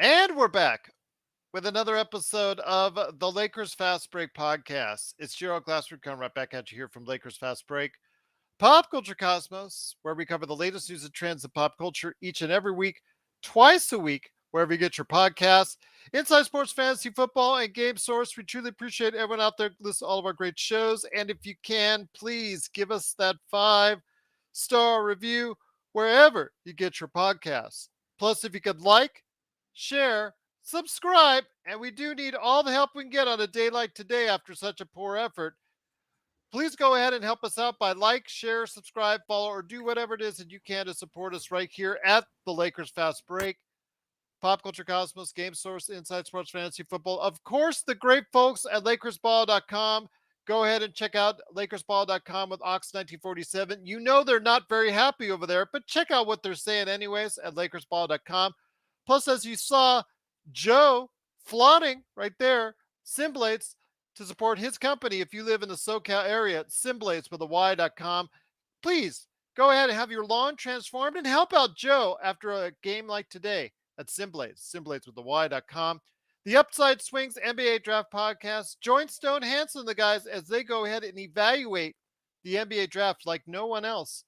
And we're back with another episode of the Lakers Fast Break podcast. It's Gerald Glassford coming right back at you here from Lakers Fast Break, Pop Culture Cosmos, where we cover the latest news and trends in pop culture each and every week, twice a week, wherever you get your podcasts. Inside Sports Fantasy Football and Game Source. We truly appreciate everyone out there listening to all of our great shows. And if you can, please give us that 5-star review wherever you get your podcasts. Plus, if you could like, share, subscribe, and we do need all the help we can get on a day like today after such a poor effort. Please go ahead and help us out by like, share, subscribe, follow, or do whatever it is that you can to support us right here at the Lakers Fast Break, Pop Culture Cosmos, Game Source, Inside Sports Fantasy Football. Of course, the great folks at LakersBall.com. Go ahead and check out LakersBall.com with Ox1947. You know they're not very happy over there, but check out what they're saying anyways at LakersBall.com. Plus, as you saw, Joe flaunting right there, Simblades, to support his company if you live in the SoCal area at Simblades with a Y.com. Please go ahead and have your lawn transformed and help out Joe after a game like today at Simblades with the Y.com. The Upside Swings NBA Draft Podcast. Join Stone Hansen, the guys, as they go ahead and evaluate the NBA draft like no one else.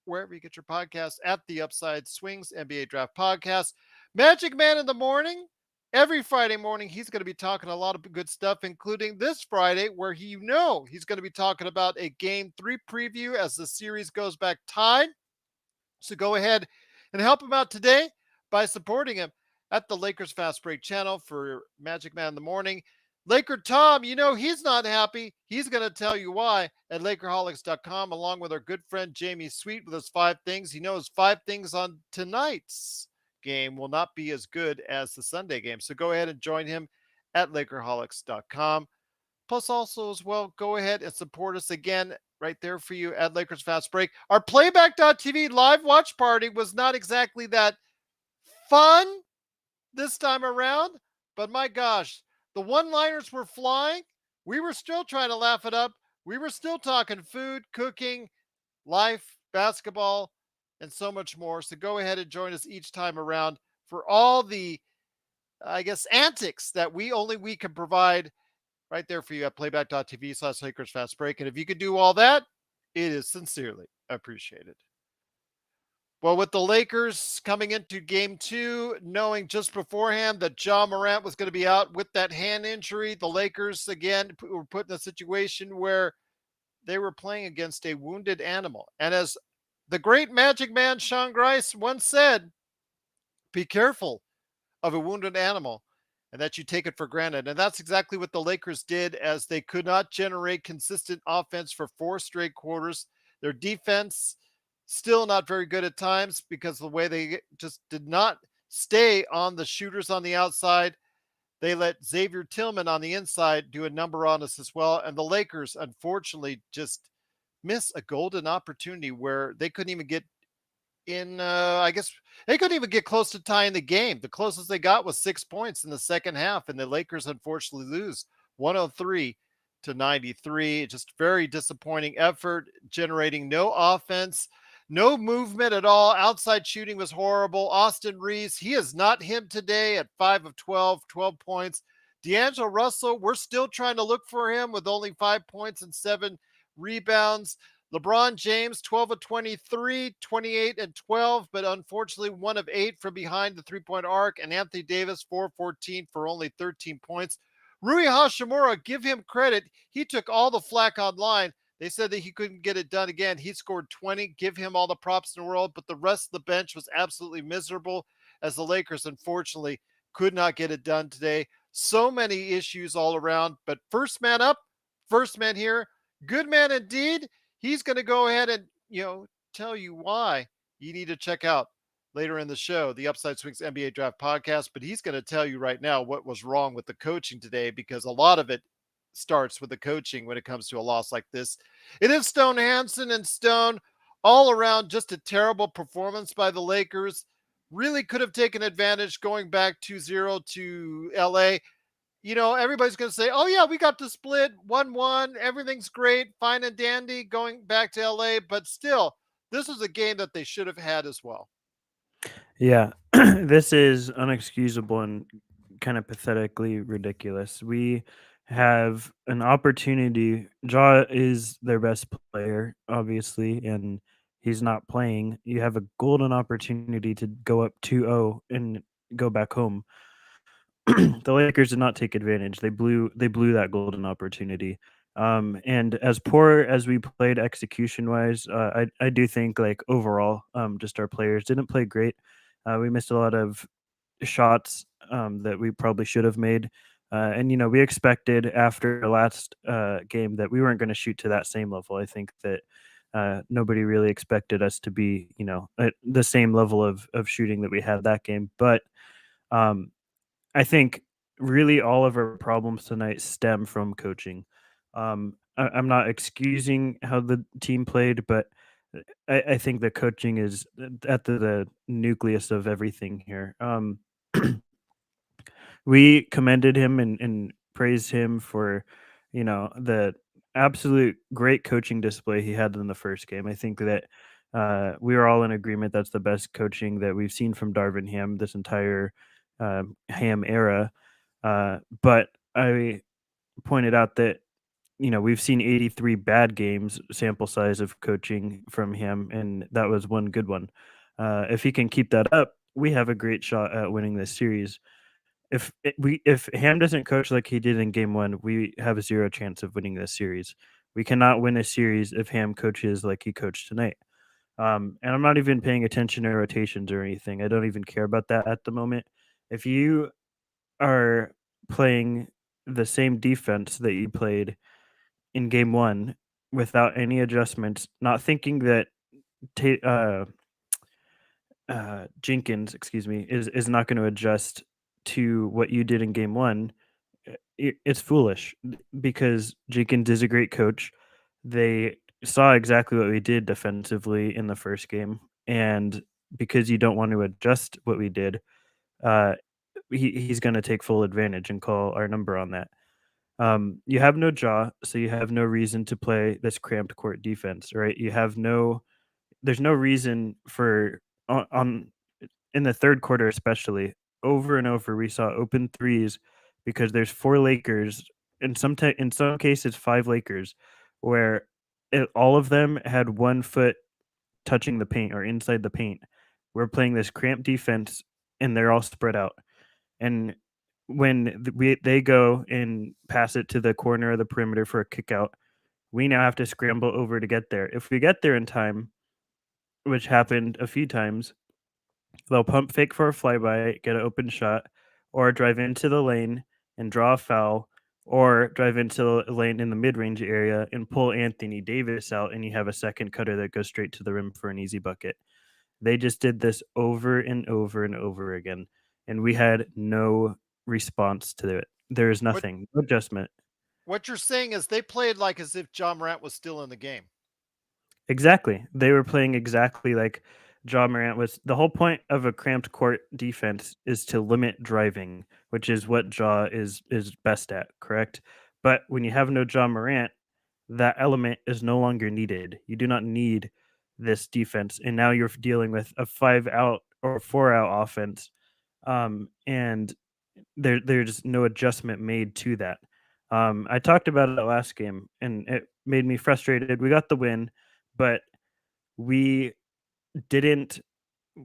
Wherever you get your podcasts at the Upside Swings NBA Draft Podcast. MagicMan in the morning. Every Friday morning, he's going to be talking a lot of good stuff, including this Friday, where he's going to be talking about a Game 3 preview as the series goes back tied. So go ahead and help him out today by supporting him at the Lakers Fast Break channel for Magic Man in the morning. Laker Tom, he's not happy. He's going to tell you why at Lakerholics.com, along with our good friend Jamie Sweet with his 5 things. He knows 5 things on tonight's game will not be as good as the Sunday game. So go ahead and join him at Lakerholics.com. Plus, also as well, go ahead and support us again right there for you at Lakers Fast Break. Our Playback.tv live watch party was not exactly that fun this time around, but my gosh, the one-liners were flying. We were still trying to laugh it up. We were still talking food, cooking, life, basketball, and so much more. So go ahead and join us each time around for all the, antics that we can provide right there for you at playback.tv/Lakers Fast Break. And if you could do all that, it is sincerely appreciated. Well, with the Lakers coming into game 2, knowing just beforehand that Ja Morant was going to be out with that hand injury, the Lakers, again, were put in a situation where they were playing against a wounded animal. And as the great Magic Man Sean Grice once said, be careful of a wounded animal and that you take it for granted. And that's exactly what the Lakers did, as they could not generate consistent offense for 4 straight quarters. Their defense still not very good at times because of the way they just did not stay on the shooters on the outside. They let Xavier Tillman on the inside do a number on us as well. And the Lakers, unfortunately, just miss a golden opportunity where they couldn't even get in. They couldn't even get close to tying the game. The closest they got was 6 points in the second half. And the Lakers, unfortunately, lose 103-93. Just very disappointing effort, generating no offense. No movement at all. Outside shooting was horrible. Austin Reeves, he is not him today at 5 of 12 points. D'Angelo Russell, we're still trying to look for him with only 5 points and 7 rebounds. LeBron James, 12 of 23, 28 and 12, but unfortunately 1 of 8 from behind the three-point arc. And Anthony Davis, 4 of 14 for only 13 points. Rui Hachimura, give him credit. He took all the flack online. They said that he couldn't get it done again. He scored 20. Give him all the props in the world. But the rest of the bench was absolutely miserable, as the Lakers, unfortunately, could not get it done today. So many issues all around. But first man up, first man here. Good man indeed. He's going to go ahead and, tell you why you need to check out later in the show the Upside Swings NBA Draft Podcast. But he's going to tell you right now what was wrong with the coaching today, because a lot of it starts with the coaching when it comes to a loss like this. It is Stone Hansen, and Stone, all around just a terrible performance by the Lakers. Really could have taken advantage going back 2-0 to LA. Everybody's going to say, oh yeah, we got the split 1-1. Everything's great, fine and dandy going back to LA. But still, this was a game that they should have had as well. Yeah, this is unexcusable and kind of pathetically ridiculous. We have an opportunity. Ja is their best player, obviously, and he's not playing. You have a golden opportunity to go up 2-0 and go back home. The Lakers did not take advantage. They blew that golden opportunity. And as poor as we played execution wise, I do think like overall, just our players didn't play great. We missed a lot of shots that we probably should have made. And we expected after last game that we weren't going to shoot to that same level. I think that nobody really expected us to be, at the same level of shooting that we had that game. But um, I think really all of our problems tonight stem from coaching. I'm not excusing how the team played, but I think the coaching is at the nucleus of everything here. We commended him and praised him for, the absolute great coaching display he had in the first game. I think that we were all in agreement that's the best coaching that we've seen from Darvin Ham this entire Ham era. But I pointed out that we've seen 83 bad games sample size of coaching from him, and that was one good one. If he can keep that up, we have a great shot at winning this series. If Ham doesn't coach like he did in game one, we have a zero chance of winning this series. We cannot win a series if Ham coaches like he coached tonight. And I'm not even paying attention to rotations or anything. I don't even care about that at the moment. If you are playing the same defense that you played in game one without any adjustments, not thinking that Ta- Jenkins, excuse me, is not going to adjust to what you did in game one, it's foolish because Jenkins is a great coach. They saw exactly what we did defensively in the first game, and because you don't want to adjust what we did, uh, he's going to take full advantage and call our number on that. You have no jaw, so you have no reason to play this cramped court defense, right? There's no reason for on in the third quarter especially, over and over we saw open threes because there's four Lakers, in some cases five Lakers, where all of them had 1 foot touching the paint or inside the paint. We're playing this cramped defense and they're all spread out. And when they go and pass it to the corner of the perimeter for a kick out, we now have to scramble over to get there. If we get there in time, which happened a few times, they'll pump fake for a flyby, get an open shot, or drive into the lane and draw a foul, or drive into the lane in the mid range area and pull Anthony Davis out, and you have a second cutter that goes straight to the rim for an easy bucket. They just did this over and over and over again, and we had no response to it. There is What nothing, no adjustment. what you're saying is they played like as if Ja Morant was still in the game. Exactly. They were playing exactly like Ja Morant was. The whole point of a cramped court defense is to limit driving, which is what Ja is best at, correct? But when you have no Ja Morant, that element is no longer needed. You do not need this defense, and now you're dealing with a 5 out or 4 out offense, and there's no adjustment made to that. I talked about it last game, and it made me frustrated. We got the win, but we didn't.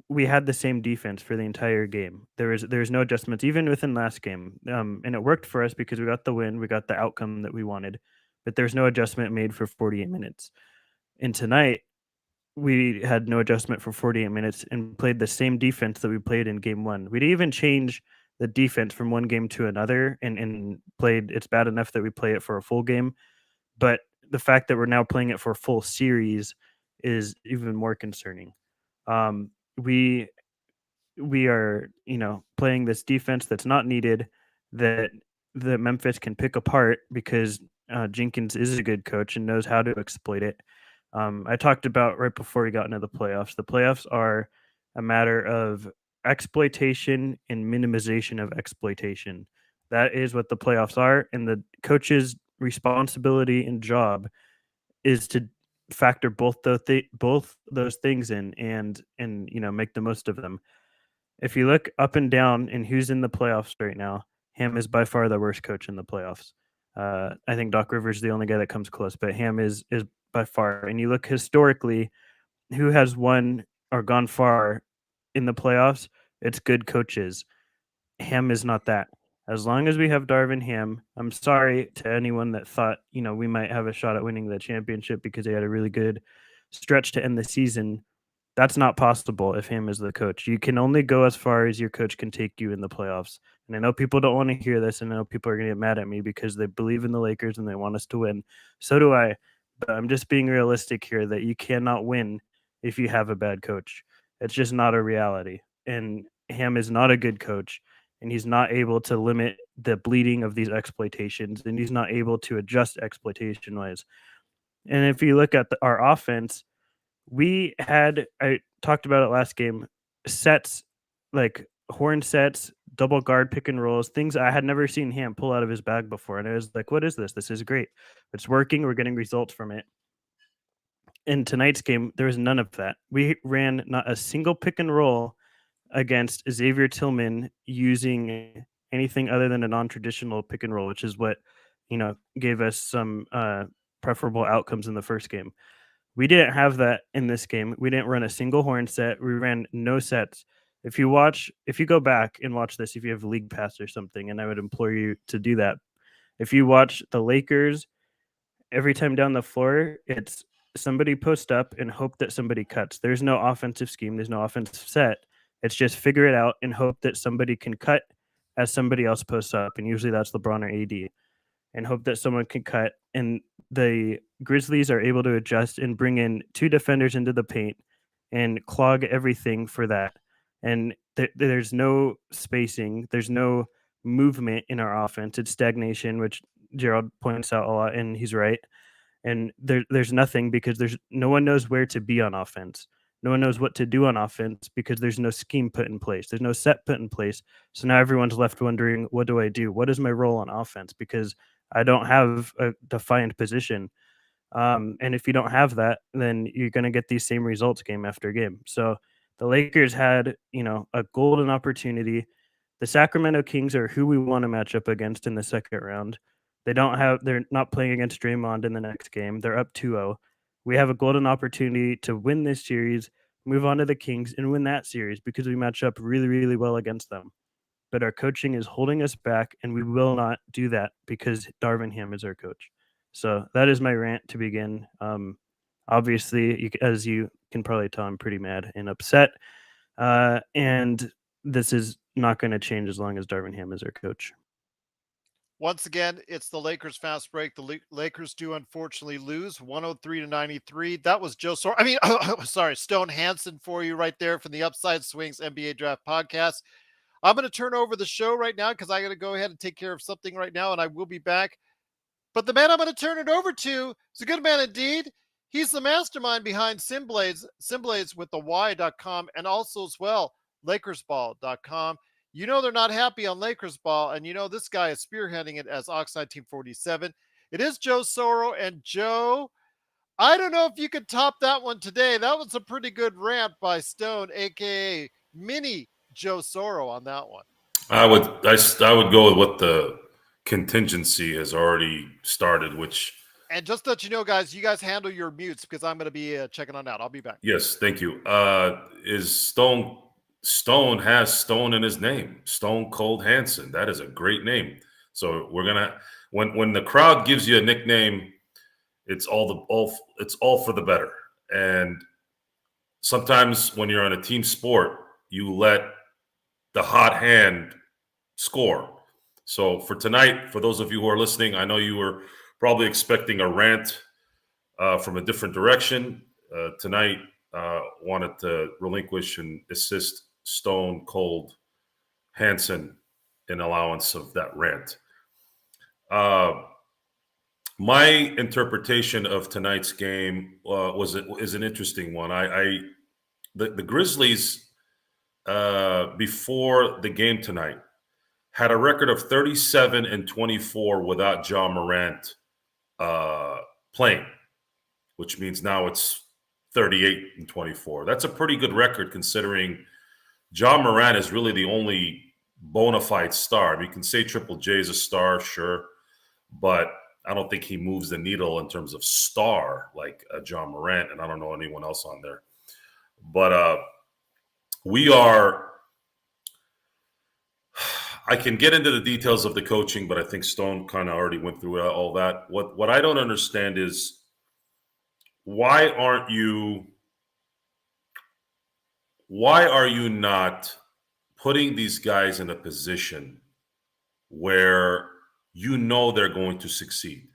We had the same defense for the entire game. There was no adjustments even within last game, and it worked for us because we got the win. We got the outcome that we wanted, but there's no adjustment made for 48 minutes. And tonight we had no adjustment for 48 minutes and played the same defense that we played in game one. We didn't even change the defense from one game to another and played. It's bad enough that we play it for a full game, but the fact that we're now playing it for a full series is even more concerning. Um, we we are, playing this defense that's not needed, that Memphis can pick apart because Jenkins is a good coach and knows how to exploit it. I talked about right before we got into the playoffs. The playoffs are a matter of exploitation and minimization of exploitation. That is what the playoffs are, and the coach's responsibility and job is to factor both those things in and make the most of them. If you look up and down and who's in the playoffs right now, Ham is by far the worst coach in the playoffs. I think Doc Rivers is the only guy that comes close, but Ham is by far. And you look historically, who has won or gone far in the playoffs? It's good coaches. Ham is not that. As long as we have Darvin Ham, I'm sorry to anyone that thought, we might have a shot at winning the championship because they had a really good stretch to end the season. That's not possible if Ham is the coach. You can only go as far as your coach can take you in the playoffs. And I know people don't want to hear this, and I know people are going to get mad at me because they believe in the Lakers and they want us to win. So do I. But I'm just being realistic here that you cannot win if you have a bad coach. It's just not a reality. And Ham is not a good coach, and he's not able to limit the bleeding of these exploitations, and he's not able to adjust exploitation wise. And if you look at our offense, I talked about it last game, sets like horn sets, double guard pick and rolls, things I had never seen Ham pull out of his bag before. And I was like, what is this? This is great. It's working. We're getting results from it. In tonight's game, there was none of that. We ran not a single pick and roll against Xavier Tillman using anything other than a non-traditional pick and roll, which is what, gave us some preferable outcomes in the first game. We didn't have that in this game. We didn't run a single horn set. We ran no sets. If you go back and watch this, if you have League Pass or something, and I would implore you to do that. If you watch the Lakers, every time down the floor, it's somebody post up and hope that somebody cuts. There's no offensive scheme. There's no offensive set. It's just figure it out and hope that somebody can cut as somebody else posts up. And usually that's LeBron or AD. And hope that someone can cut. And the Grizzlies are able to adjust and bring in two defenders into the paint and clog everything for that. And there's no spacing. There's no movement in our offense. It's stagnation, which Gerald points out a lot, and he's right. And there's nothing because there's no one knows where to be on offense. No one knows what to do on offense because there's no scheme put in place. There's no set put in place. So now everyone's left wondering, what do I do? What is my role on offense? Because I don't have a defined position. And if you don't have that, then you're going to get these same results game after game. So the Lakers had, a golden opportunity. The Sacramento Kings are who we want to match up against in the second round. They're not playing against Draymond in the next game. They're up 2-0. We have a golden opportunity to win this series, move on to the Kings, and win that series because we match up really, really well against them. But our coaching is holding us back, and we will not do that because Darvin Ham is our coach. So that is my rant to begin. Obviously, as you can probably tell, I'm pretty mad and upset. And this is not going to change as long as Darvin Ham is our coach. Once again, it's the Lakers fast break. The Lakers do unfortunately lose 103-93. That was Stone Hansen for you right there from the Upside Swings NBA Draft Podcast. I'm going to turn over the show right now because I got to go ahead and take care of something right now, and I will be back. But the man I'm going to turn it over to is a good man indeed. He's the mastermind behind Simblades with the Y.com, and also as well, LakersBall.com. You know they're not happy on Lakers Ball, and you know this guy is spearheading it as Oxide Team 47. It is Joe Soro, and Joe, I don't know if you could top that one today. That was a pretty good rant by Stone, aka Mini Joe Soro, on that one. I would go with what the contingency has already started, which. And just to let you know, guys, you guys handle your mutes because I'm going to be checking on that. I'll be back. Yes, thank you. Is Stone has Stone in his name, Stone Cold Hansen. That is a great name. So we're gonna when the crowd gives you a nickname, it's all for the better. And sometimes when you're on a team sport, you let the hot hand score. So for tonight, for those of you who are listening, I know you were probably expecting a rant from a different direction. Tonight, wanted to relinquish and assist Stone Cold Hansen in allowance of that rant. My interpretation of tonight's game is an interesting one. The Grizzlies before the game tonight had a record of 37-24 without Ja Morant playing, which means now it's 38-24. That's a pretty good record considering Ja Morant is really the only bona fide star. I mean, you can say Triple J is a star, sure, but I don't think he moves the needle in terms of star like Ja Morant, and I don't know anyone else on there. But we are – I can get into the details of the coaching, but I think Stone kind of already went through all that. What I don't understand is why are you not putting these guys in a position where you know they're going to succeed?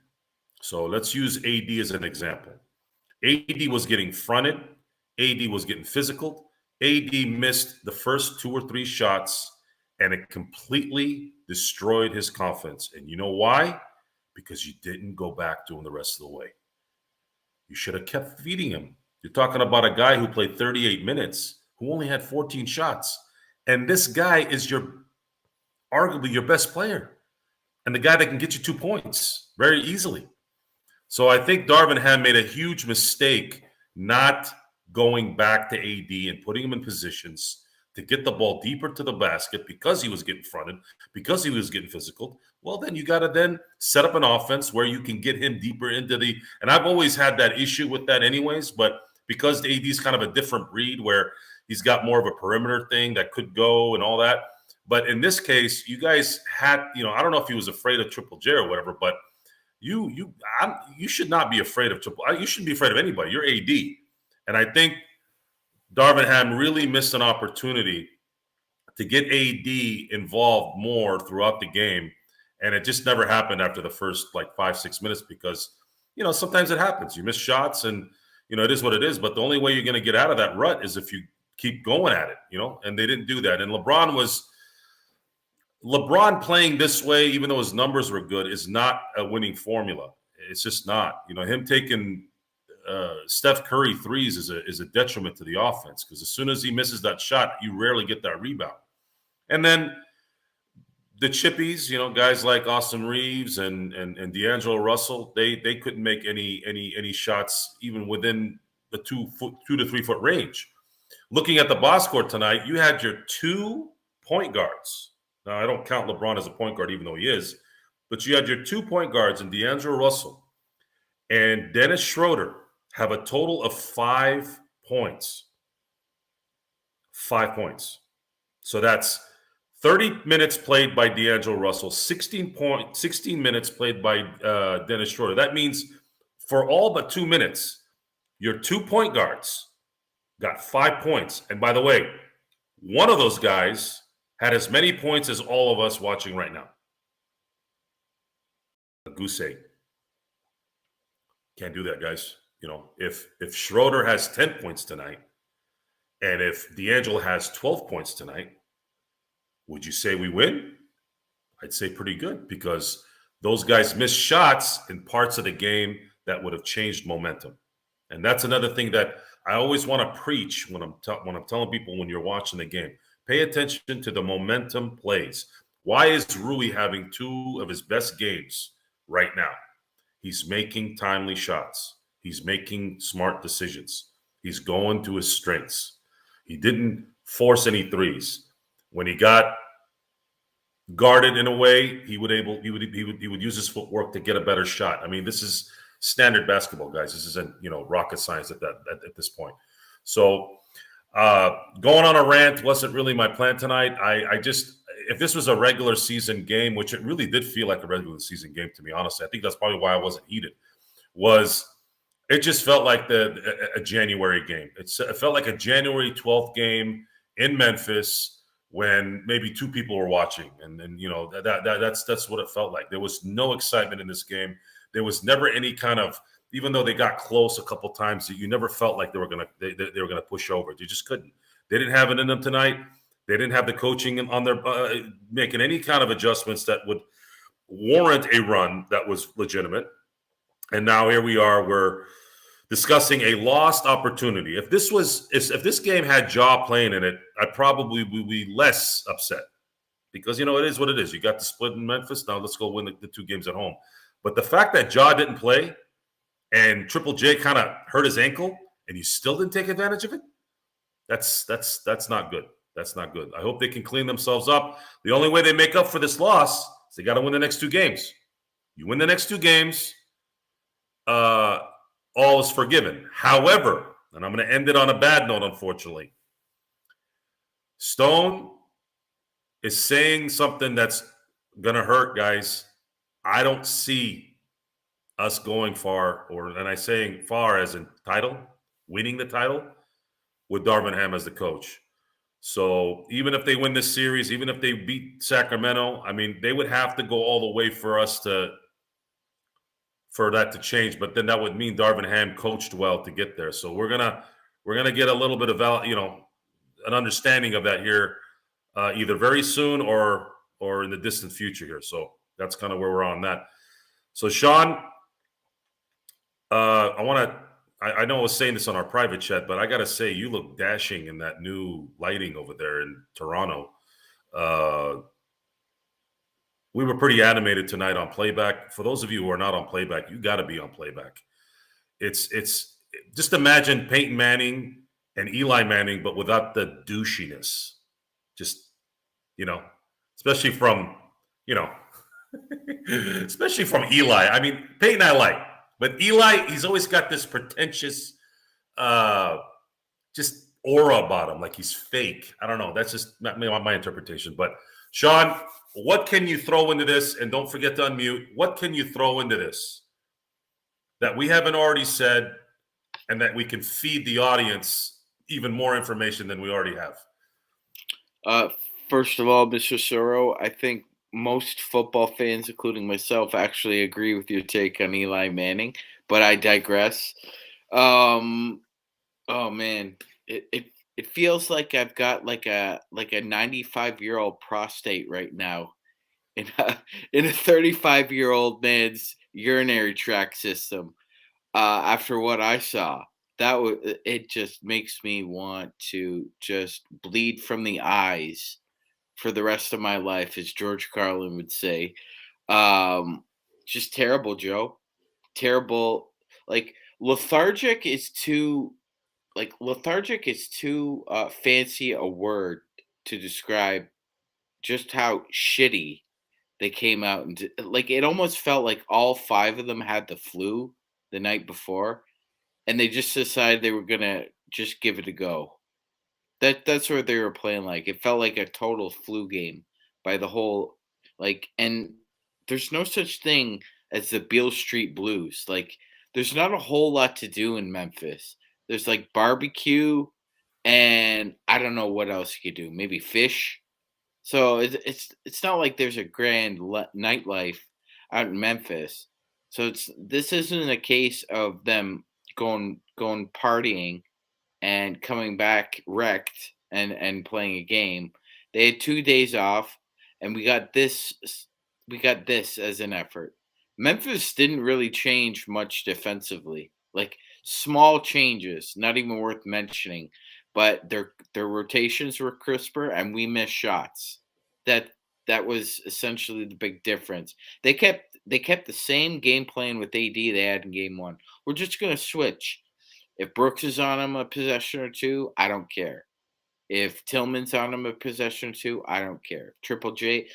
So let's use AD as an example. AD was getting fronted. AD was getting physical. AD missed the first 2 or 3 shots, and it completely destroyed his confidence. And you know why? Because you didn't go back to him the rest of the way. You should have kept feeding him. You're talking about a guy who played 38 minutes, who only had 14 shots. And this guy is arguably your best player and the guy that can get you 2 points very easily. So I think Darvin Ham made a huge mistake not going back to AD and putting him in positions to get the ball deeper to the basket because he was getting fronted, because he was getting physical. Well, then you got to then set up an offense where you can get him deeper into the – and I've always had that issue with that anyways, but because AD is kind of a different breed where he's got more of a perimeter thing that could go and all that. But in this case, you guys had – I don't know if he was afraid of Triple J or whatever, but you should not be afraid of Triple – you shouldn't be afraid of anybody. You're AD. And I think Darvin Ham really missed an opportunity to get AD involved more throughout the game. And it just never happened after the first 5-6 minutes because, sometimes it happens. You miss shots and, it is what it is. But the only way you're going to get out of that rut is if you keep going at it, and they didn't do that. And LeBron playing this way, even though his numbers were good, is not a winning formula. It's just not. Him taking Steph Curry threes is a detriment to the offense because as soon as he misses that shot, you rarely get that rebound. And then the chippies, guys like Austin Reeves and D'Angelo Russell, they couldn't make any shots even within the 2 to 3 foot range. Looking at the box score tonight, you had your 2 point guards. Now, I don't count LeBron as a point guard, even though he is, but you had your 2 point guards in D'Angelo Russell and Dennis Schroeder have a total of 5 points. 5 points. So that's 30 minutes played by D'Angelo Russell, 16 minutes played by Dennis Schroeder. That means for all but 2 minutes, your 2 point guards got 5 points. And by the way, one of those guys had as many points as all of us watching right now. A goose egg. Can't do that, guys. If Schroeder has 10 points tonight, and if D'Angelo has 12 points tonight, would you say we win? I'd say pretty good because those guys missed shots in parts of the game that would have changed momentum. And that's another thing that I always want to preach when I'm telling people when you're watching the game. Pay attention to the momentum plays. Why is Rui having 2 of his best games right now? He's making timely shots. He's making smart decisions. He's going to his strengths. He didn't force any threes. When he got guarded in a way, he would use his footwork to get a better shot. I mean, this is standard basketball, guys. This isn't rocket science at this point. So going on a rant wasn't really my plan tonight. I just if this was a regular season game, which it really did feel like a regular season game to me, honestly, I think that's probably why I wasn't heated. It just felt like a January game. It felt like a January 12th game in Memphis when maybe 2 people were watching, and that's what it felt like. There was no excitement in this game. There was never any kind of, even though they got close a couple times, you never felt like they were gonna push over. They just couldn't. They didn't have it in them tonight. They didn't have the coaching on their making any kind of adjustments that would warrant a run that was legitimate. And now here we are. We're discussing a lost opportunity. If this game had Ja playing in it, I'd probably be less upset because it is what it is. You got the split in Memphis. Now let's go win the 2 games at home. But the fact that Ja didn't play and Triple J kind of hurt his ankle and you still didn't take advantage of it, that's not good. That's not good. I hope they can clean themselves up. The only way they make up for this loss is they got to win the next 2 games. You win the next 2 games, all is forgiven. However, and I'm going to end it on a bad note, unfortunately, Stone is saying something that's going to hurt, guys. I don't see us going far, and I saying far as in title, winning the title, with Darvin Ham as the coach. So even if they win this series, even if they beat Sacramento, I mean, they would have to go all the way for that to change. But then that would mean Darvin Ham coached well to get there. So we're gonna get a little bit of an understanding of that here, either very soon or in the distant future here. So that's kind of where we're on that. So Sean, I know I was saying this on our private chat, but I got to say, you look dashing in that new lighting over there in Toronto. We were pretty animated tonight on playback. For those of you who are not on playback, you got to be on playback. It's just imagine Peyton Manning and Eli Manning, but without the douchiness. Just, especially from, especially from Eli. I mean, Peyton I like. But Eli, he's always got this pretentious, just aura about him, like he's fake. I don't know. That's just not my interpretation. But Sean, what can you throw into this? And don't forget to unmute. What can you throw into this that we haven't already said, and that we can feed the audience even more information than we already have? First of all, Mr. Soro, I think most football fans, including myself, actually agree with your take on Eli Manning, but I digress. Oh man, it feels like I've got like a 95-year-old prostate right now in a 35-year-old man's urinary tract system. After what I saw, it just makes me want to just bleed from the eyes for the rest of my life, as George Carlin would say. Just terrible, Joe. Terrible. Lethargic is too fancy a word to describe just how shitty they came out. And it almost felt like all 5 of them had the flu the night before, and they just decided they were gonna just give it a go. That's what they were playing like. It felt like a total flu game by the whole and there's no such thing as the Beale Street Blues. There's not a whole lot to do in Memphis. There's barbecue and I don't know what else you could do. Maybe fish. So it's not like there's a grand nightlife out in Memphis. So this isn't a case of them going partying and coming back wrecked and playing a game. They had 2 days off, and we got this as an effort. Memphis didn't really change much defensively. Small changes, not even worth mentioning, but their rotations were crisper and we missed shots. That was essentially the big difference. They kept the same game plan with AD they had in game 1. We're just going to switch. If Brooks is on him a possession or 2, I don't care. If Tillman's on him a possession or 2, I don't care. Triple J,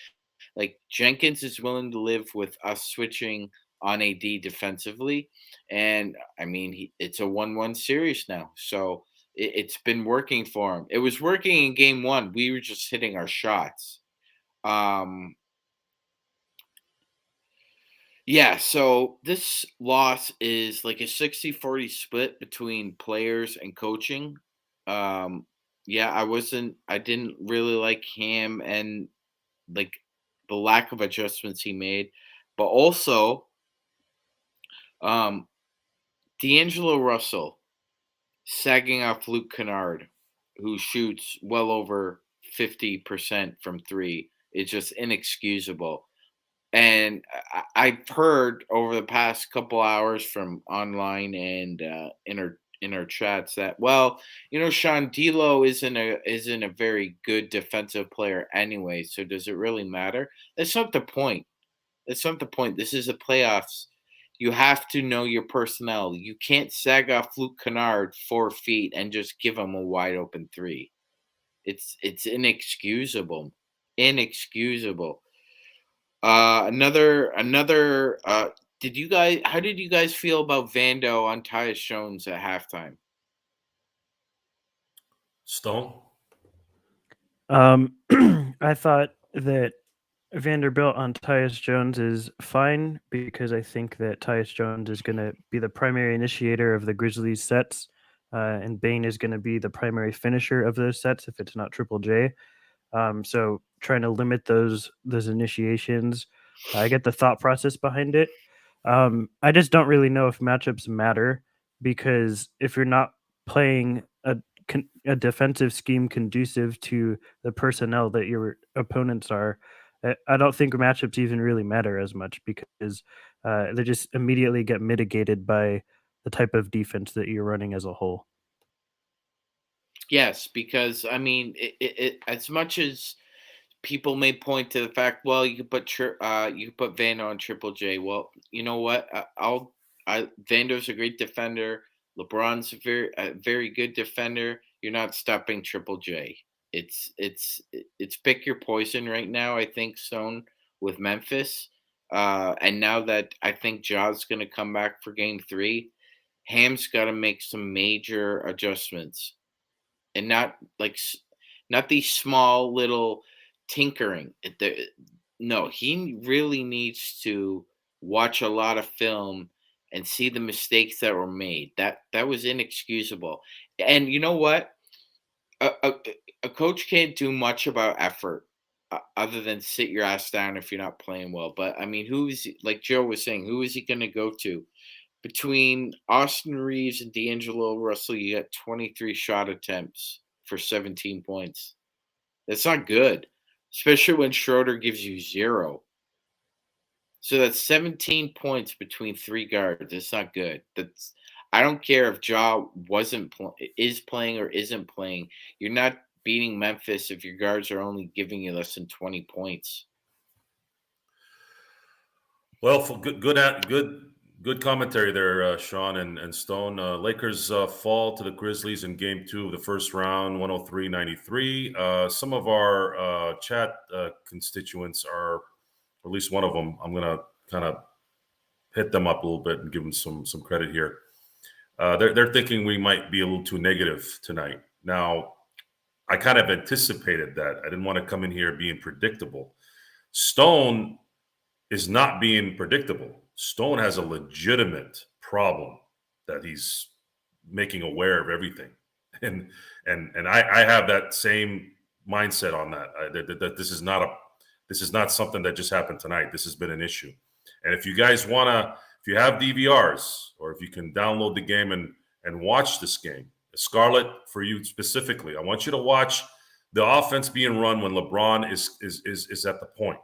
Jenkins is willing to live with us switching on AD defensively. And I mean, it's a 1-1 series now. So it's been working for him. It was working in game 1. We were just hitting our shots. Yeah, so this loss is like a 60-40 split between players and coaching. Yeah, I didn't really like Ham and the lack of adjustments he made, but also D'Angelo Russell sagging off Luke Kennard, who shoots well over 50% from 3, is just inexcusable. And I've heard over the past couple hours from online and in our chats that, Sean, D'Lo isn't a very good defensive player anyway. So does it really matter? That's not the point. That's not the point. This is the playoffs. You have to know your personnel. You can't sag off Luke Kennard 4 feet and just give him a wide open 3. It's inexcusable. Inexcusable. Another how did you guys feel about Vando on Tyus Jones at halftime? Stone. I thought that Vanderbilt on Tyus Jones is fine because I think that Tyus Jones is going to be the primary initiator of the Grizzlies sets, and Bane is going to be the primary finisher of those sets if it's not Triple J. So trying to limit those initiations, I get the thought process behind it. I just don't really know if matchups matter because if you're not playing a defensive scheme conducive to the personnel that your opponents are, I don't think matchups even really matter as much because they just immediately get mitigated by the type of defense that you're running as a whole. Yes, because I mean, as much as people may point to the fact, well, you could put Vando on Triple J. Well, you know what? Vando's a great defender. LeBron's a very good defender. You're not stopping Triple J. It's pick your poison right now. I think Stone with Memphis, and now that I think Ja's going to come back for Game 3, Ham's got to make some major adjustments, and not these small little tinkering. No, he really needs to watch a lot of film and see the mistakes that were made. That was inexcusable. And you know what? A coach can't do much about effort other than sit your ass down if you're not playing well. But I mean, like Joe was saying, who is he going to go to? Between Austin Reeves and D'Angelo Russell, you got 23 shot attempts for 17 points. That's not good, especially when Schroeder gives you 0. So that's 17 points between 3 guards. It's not good. I don't care if Ja is playing or isn't playing. You're not beating Memphis if your guards are only giving you less than 20 points. Well, for good commentary there, Sean and Stone. Lakers fall to the Grizzlies in Game 2 of the first round, 103-93. Some of our chat constituents are, or at least one of them, I'm going to kind of hit them up a little bit and give them some credit here. They're thinking we might be a little too negative tonight. Now, I kind of anticipated that. I didn't want to come in here being predictable. Stone is not being predictable. Stone has a legitimate problem that he's making aware of everything, and I have that same mindset on that. That this is not something that just happened tonight. This has been an issue, and if you guys if you have DVRs or if you can download the game and watch this game, Scarlett, for you specifically, I want you to watch the offense being run when LeBron is at the point,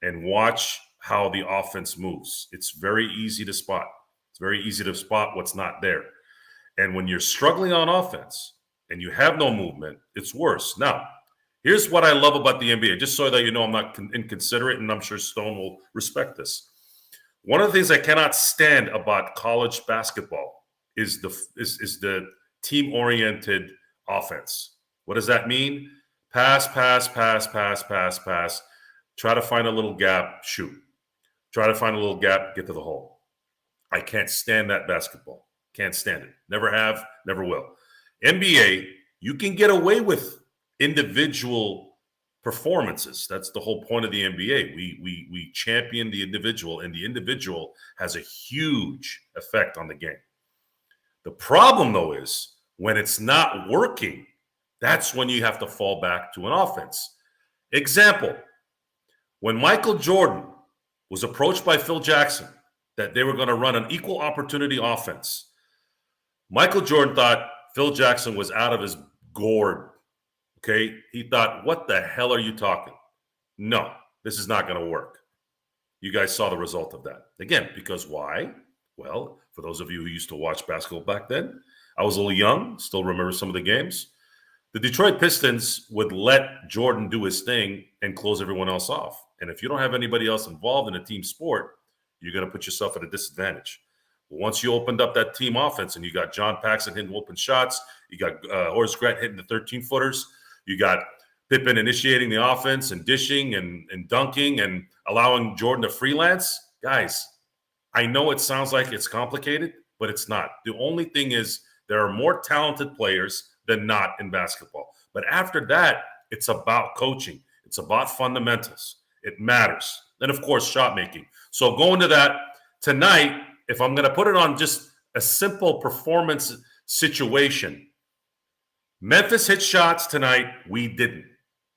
and watch how the offense moves. It's very easy to spot. It's very easy to spot what's not there. And when you're struggling on offense and you have no movement, it's worse. Now, here's what I love about the NBA, just so that you know I'm not inconsiderate, and I'm sure Stone will respect this. One of the things I cannot stand about college basketball is the team-oriented offense. What does that mean? Pass, pass, pass, pass, pass, pass. Try to find a little gap, shoot. Try to find a little gap, get to the hole. I can't stand that basketball. Can't stand it. Never have, never will. NBA, you can get away with individual performances. That's the whole point of the NBA. We champion the individual, and the individual has a huge effect on the game. The problem, though, is when it's not working, that's when you have to fall back to an offense. Example, when Michael Jordan was approached by Phil Jackson that they were going to run an equal opportunity offense, Michael Jordan thought Phil Jackson was out of his gourd. Okay? He thought, what the hell are you talking? No, this is not going to work. You guys saw the result of that. Again, because why? Well, for those of you who used to watch basketball back then, I was a little young, still remember some of the games. The Detroit Pistons would let Jordan do his thing and close everyone else off. And if you don't have anybody else involved in a team sport, you're going to put yourself at a disadvantage. But once you opened up that team offense and you got John Paxson hitting open shots, you got Horace Grant hitting the 13-footers, You got Pippen initiating the offense and dishing and dunking and allowing Jordan to freelance. Guys, I know it sounds like it's complicated, but it's not. The only thing is there are more talented players than not in basketball. But after that, it's about coaching. It's about fundamentals. It matters. And, of course, shot making. So going to that tonight, if I'm going to put it on just a simple performance situation, Memphis hit shots tonight. We didn't.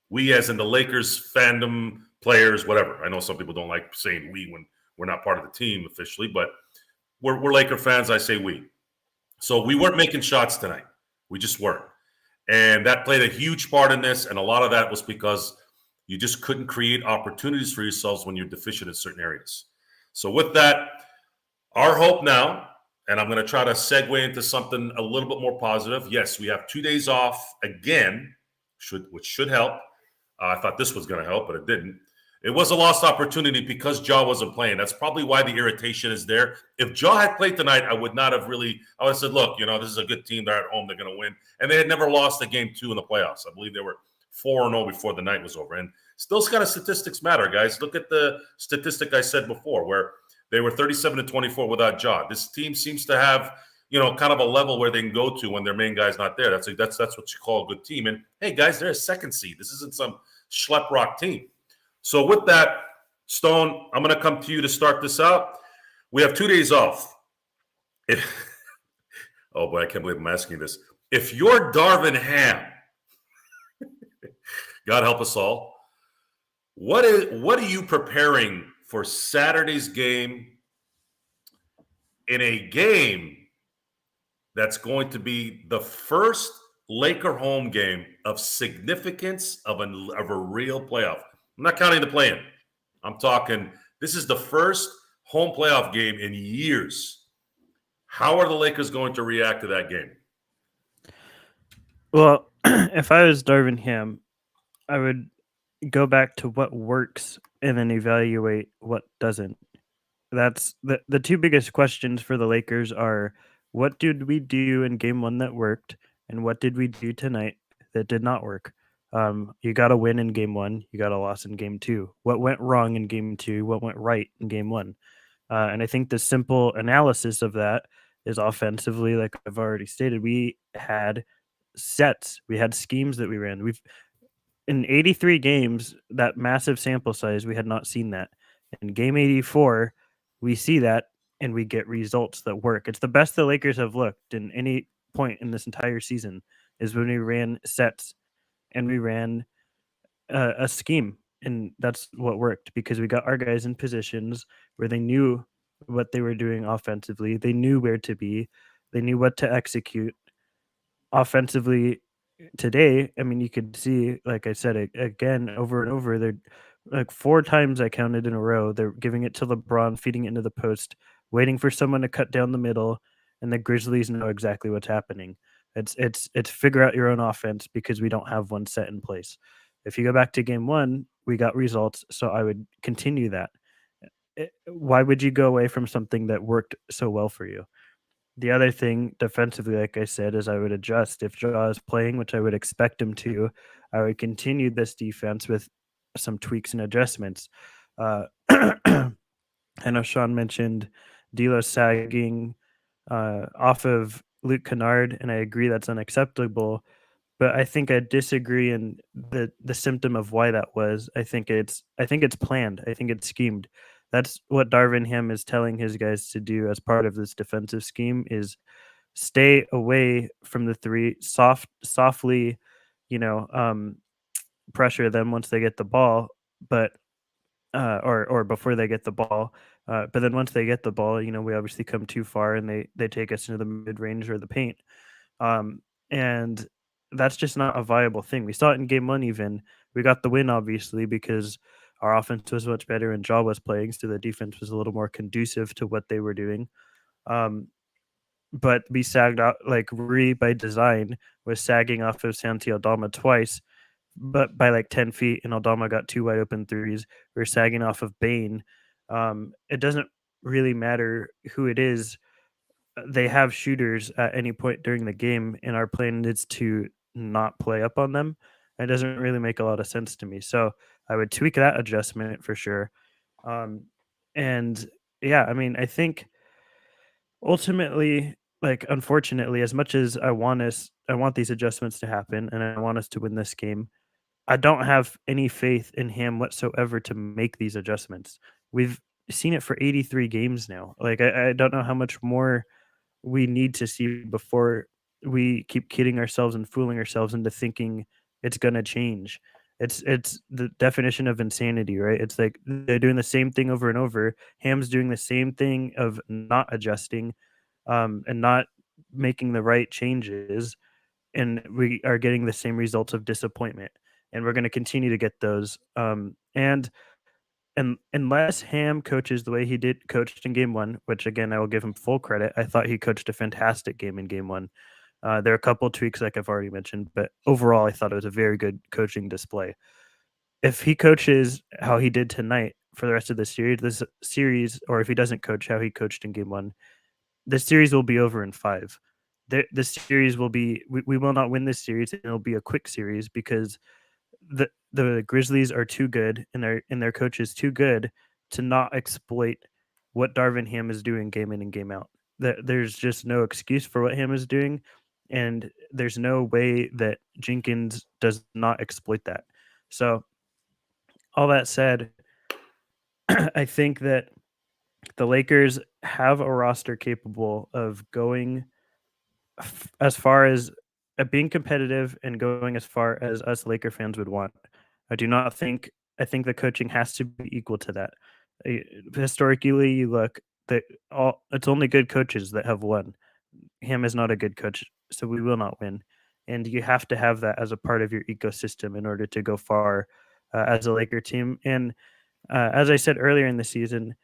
We, as in the Lakers fandom, players, whatever. I know some people don't like saying we when we're not part of the team officially, but we're Laker fans. I say we. So we weren't making shots tonight. We just weren't. And that played a huge part in this. And a lot of that was because you just couldn't create opportunities for yourselves when you're deficient in certain areas. So with that, our hope now, and I'm going to try to segue into something a little bit more positive. Yes, we have 2 days off again, which should help. I thought this was going to help, but it didn't. It was a lost opportunity because Ja wasn't playing. That's probably why the irritation is there. If Ja had played tonight, I would not have really – I would have said, look, this is a good team. They're at home. They're going to win. And they had never lost a game 2 in the playoffs. I believe they were 4-0 before the night was over. And still kind of statistics matter, guys. Look at the statistic I said before where they were 37-24 without Ja. This team seems to have kind of a level where they can go to when their main guy's not there. That's what you call a good team. And, hey, guys, they're a second seed. This isn't some schlep rock team. So with that, Stone, I'm going to come to you to start this out. We have 2 days off. Oh, boy, I can't believe I'm asking you this. If you're Darvin Ham, God help us all, what are you preparing for Saturday's game in a game that's going to be the first Laker home game of significance of a real playoff? I'm not counting the play-in. I'm talking this is the first home playoff game in years. How are the Lakers going to react to that game? Well, if I was Darvin Ham, I would go back to what works and then evaluate what doesn't. That's the two biggest questions for the Lakers are what did we do in game 1 that worked and what did we do tonight that did not work? You got to win in game 1. You got a loss in game 2. What went wrong in game 2? What went right in game 1? And I think the simple analysis of that is offensively, like I've already stated, we had sets, we had schemes that we ran. We've in 83 games, that massive sample size, we had not seen that. In game 84, we see that and we get results that work. It's the best the Lakers have looked in any point in this entire season is when we ran sets and we ran a scheme. And that's what worked because we got our guys in positions where they knew what they were doing offensively. They knew where to be. They knew what to execute. Offensively today, I mean, you could see, like I said, again, over and over, they're like 4 times I counted in a row. They're giving it to LeBron, feeding it into the post, waiting for someone to cut down the middle, and the Grizzlies know exactly what's happening. It's figure out your own offense because we don't have one set in place. If you go back to game 1, we got results, so I would continue that. Why would you go away from something that worked so well for you? The other thing defensively, like I said, is I would adjust. If Ja is playing, which I would expect him to, I would continue this defense with some tweaks and adjustments. I know Sean mentioned D'Lo sagging off of Luke Kennard, and I agree that's unacceptable. But I think I disagree in the symptom of why that was. I think it's planned. I think it's schemed. That's what Darvin Ham is telling his guys to do as part of this defensive scheme is stay away from the 3, softly, pressure them once they get the ball, but or before they get the ball. But then once they get the ball, we obviously come too far and they take us into the mid range or the paint. And that's just not a viable thing. We saw it in game 1 even. We got the win, obviously, because our offense was much better and Ja was playing, so the defense was a little more conducive to what they were doing. But we sagged out, like Rui by design was sagging off of Santi Aldama twice, but by like 10 feet, and Aldama got 2 wide open threes. We're sagging off of Bane. It doesn't really matter who it is. They have shooters at any point during the game, and our plan is to not play up on them. It doesn't really make a lot of sense to me. So I would tweak that adjustment for sure. And yeah, I mean, I think ultimately, like, unfortunately, as much as I want these adjustments to happen and I want us to win this game, I don't have any faith in him whatsoever to make these adjustments. We've seen it for 83 games now. Like, I don't know how much more we need to see before we keep kidding ourselves and fooling ourselves into thinking it's gonna change. It's the definition of insanity, right? It's like they're doing the same thing over and over. Ham's doing the same thing of not adjusting, and not making the right changes, and we are getting the same results of disappointment. And we're going to continue to get those. And unless Ham coaches the way he did coached in game one, which again I will give him full credit, I thought he coached a fantastic game in game one. There are a couple tweaks like I've already mentioned, but overall I thought it was a very good coaching display. If he coaches how he did tonight for the rest of this series, or if he doesn't coach how he coached in game one, this series will be over in 5. The series will be we will not win this series, and it'll be a quick series because the Grizzlies are too good, and their coach is too good to not exploit what Darvin Ham is doing game in and game out. There's just no excuse for what Ham is doing, and there's no way that Jenkins does not exploit that. So, all that said, I think that the Lakers have a roster capable of going as far as being competitive and going as far as us Laker fans would want. I do not think I think the coaching has to be equal to that. Historically, you look that all it's only good coaches that have won. Him is not a good coach, so we will not win. And you have to have that as a part of your ecosystem in order to go far as a Laker team. And as I said earlier in the season,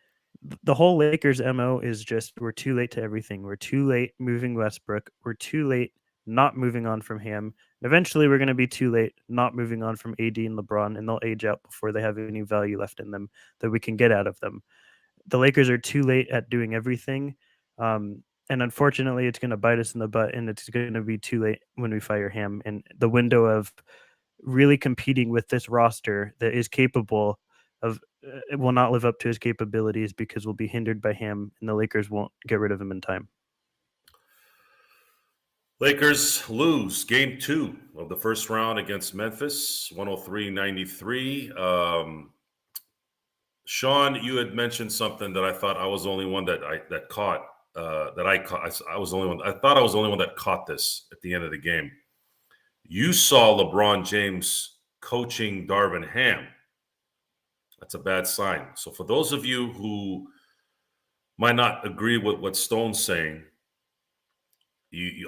the whole Lakers MO is just we're too late to everything. We're too late moving Westbrook. We're too late not moving on from him. And eventually we're going to be too late not moving on from AD and LeBron, and they'll age out before they have any value left in them that we can get out of them. The Lakers are too late at doing everything. And unfortunately, it's going to bite us in the butt, and it's going to be too late when we fire him. And the window of really competing with this roster that is capable of it will not live up to his capabilities because we'll be hindered by him, and the Lakers won't get rid of him in time. Lakers lose game 2 of the first round against Memphis, 103-93. Sean, you had mentioned something that I thought I was the only one that caught. I was the only one. I thought I was the only one that caught this at the end of the game. You saw LeBron James coaching Darvin Ham. That's a bad sign. So for those of you who might not agree with what Stone's saying,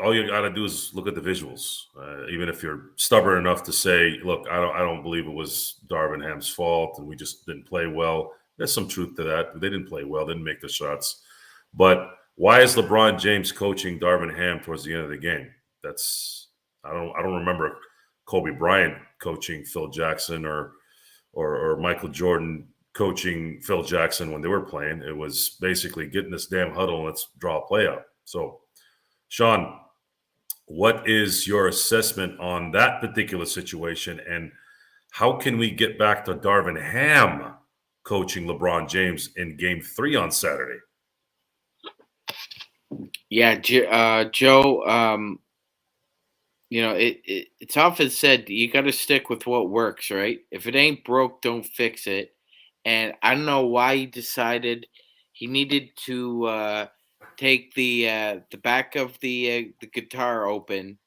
all you got to do is look at the visuals. Even if you're stubborn enough to say, "Look, I don't believe it was Darvin Ham's fault, and we just didn't play well." There's some truth to that. They didn't play well, didn't make the shots. But why is LeBron James coaching Darvin Ham towards the end of the game? I don't remember Kobe Bryant coaching Phil Jackson or Michael Jordan coaching Phil Jackson when they were playing. It was basically get in this damn huddle and let's draw a play out. So, Sean, what is your assessment on that particular situation, and how can we get back to Darvin Ham coaching LeBron James in Game 3 on Saturday? Yeah, Joe. It's often said you got to stick with what works, right? If it ain't broke, don't fix it. And I don't know why he decided he needed to take the back of the guitar open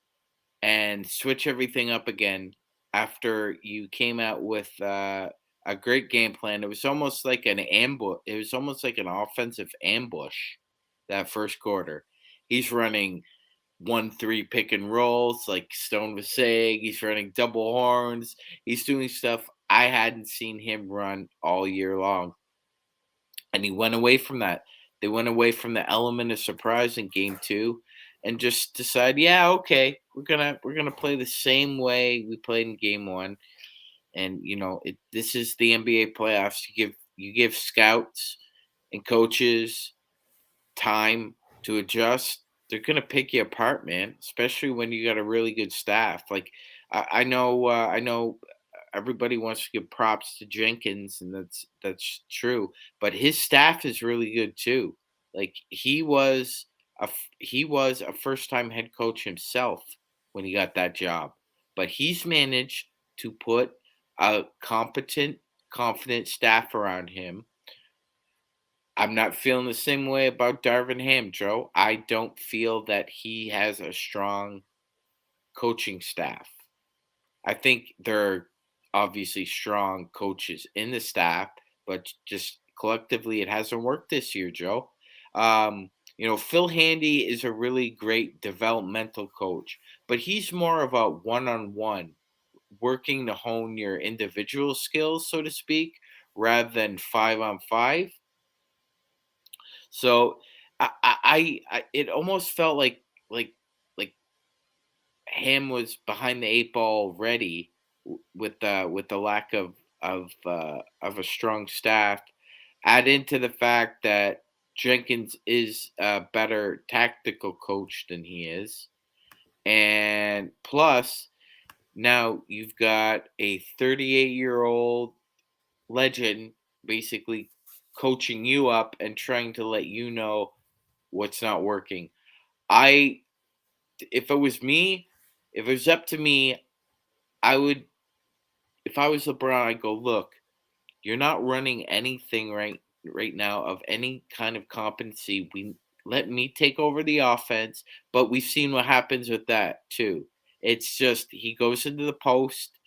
and switch everything up again after you came out with a great game plan. It was almost like an ambush. It was almost like an offensive ambush that first quarter. He's running 1-3 pick and rolls, like Stone was saying. He's running double horns. He's doing stuff I hadn't seen him run all year long. And he went away from that. They went away from the element of surprise in game 2 and just decided, yeah, okay, we're gonna play the same way we played in game 1. And this is the NBA playoffs. You give scouts and coaches time to adjust. They're gonna pick you apart, man. Especially when you got a really good staff. Like I know everybody wants to give props to Jenkins, and that's true. But his staff is really good too. Like he was a first time head coach himself when he got that job, but he's managed to put a competent, confident staff around him. I'm not feeling the same way about Darvin Ham, Joe. I don't feel that he has a strong coaching staff. I think there are obviously strong coaches in the staff, but just collectively, it hasn't worked this year, Joe. Phil Handy is a really great developmental coach, but he's more of a one-on-one, working to hone your individual skills, so to speak, rather than 5-on-5. So it almost felt like like Ham was behind the eight ball already with the lack of a strong staff. Add into the fact that Jenkins is a better tactical coach than he is, and plus now you've got a 38-year-old legend basically coaching you up and trying to let you know what's not working. I if it was me, if it was up to me, I would if I was LeBron, I'd go, look, you're not running anything right now of any kind of competency. We let me take over the offense, but we've seen what happens with that too. It's just he goes into the post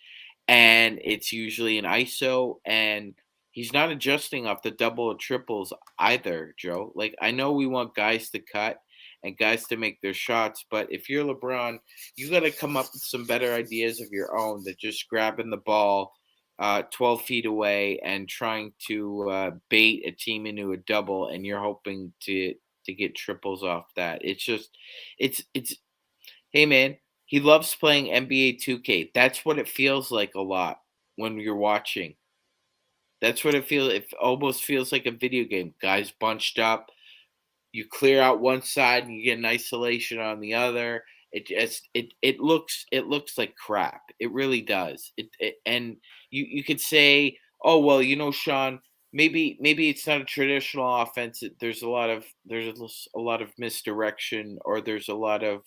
and it's usually an ISO, and he's not adjusting off the double or triples either, Joe. Like, I know we want guys to cut and guys to make their shots, but if you're LeBron, you got to come up with some better ideas of your own than just grabbing the ball 12 feet away and trying to bait a team into a double, and you're hoping to get triples off that. It's hey man, he loves playing NBA 2K. That's what it feels like a lot when you're watching. That's what it feels. It almost feels like a video game. Guys bunched up. You clear out one side and you get an isolation on the other. It looks like crap. It really does. And you could say, oh well, Sean, maybe it's not a traditional offense. There's a lot of misdirection, or there's a lot of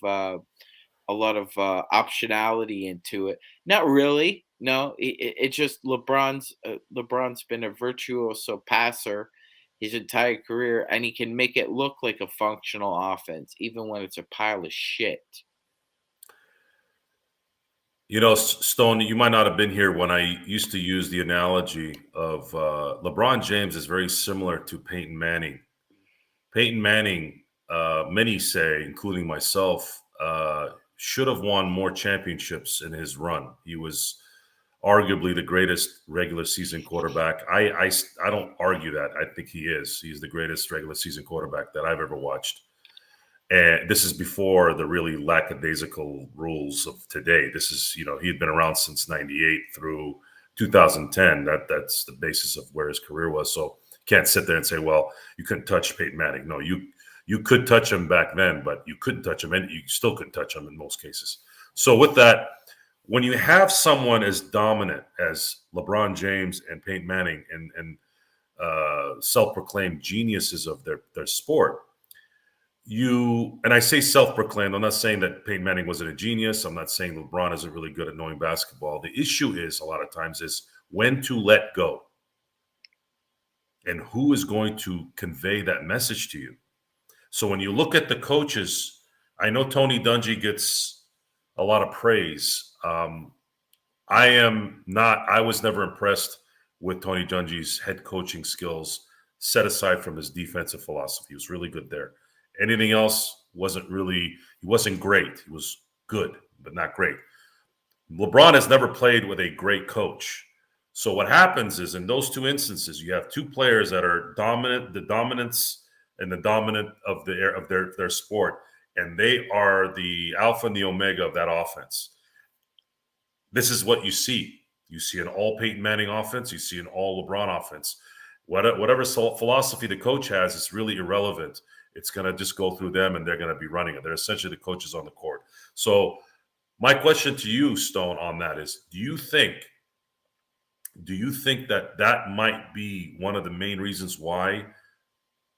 optionality into it. Not really. No, it's just LeBron's been a virtuoso passer his entire career, and he can make it look like a functional offense, even when it's a pile of shit. Stone, you might not have been here when I used to use the analogy of LeBron James is very similar to Peyton Manning. Peyton Manning, many say, including myself, should have won more championships in his run. He was arguably the greatest regular season quarterback. I don't argue that. I think he is. He's the greatest regular season quarterback that I've ever watched. And this is before the really lackadaisical rules of today. This is, he had been around since 98 through 2010. That's the basis of where his career was. So can't sit there and say, well, you couldn't touch Peyton Manning. No, you could touch him back then, but you couldn't touch him, and you still couldn't touch him in most cases. So with that, when you have someone as dominant as LeBron James and Peyton Manning and self-proclaimed geniuses of their sport, and I say self-proclaimed, I'm not saying that Peyton Manning wasn't a genius. I'm not saying LeBron isn't really good at knowing basketball. The issue is a lot of times is when to let go and who is going to convey that message to you. So when you look at the coaches, I know Tony Dungy gets a lot of praise. I was never impressed with Tony Dungy's head coaching skills, set aside from his defensive philosophy. He was really good there. Anything else he wasn't great. He was good, but not great. LeBron has never played with a great coach. So what happens is in those two instances, you have two players that are dominant, the dominance and the dominant of their sport, and they are the alpha and the omega of that offense. This is what you see. You see an all Peyton Manning offense. You see an all LeBron offense. Whatever philosophy the coach has is really irrelevant. It's going to just go through them, and they're going to be running it. They're essentially the coaches on the court. So My question to you, Stone, on that is: Do you think that might be one of the main reasons why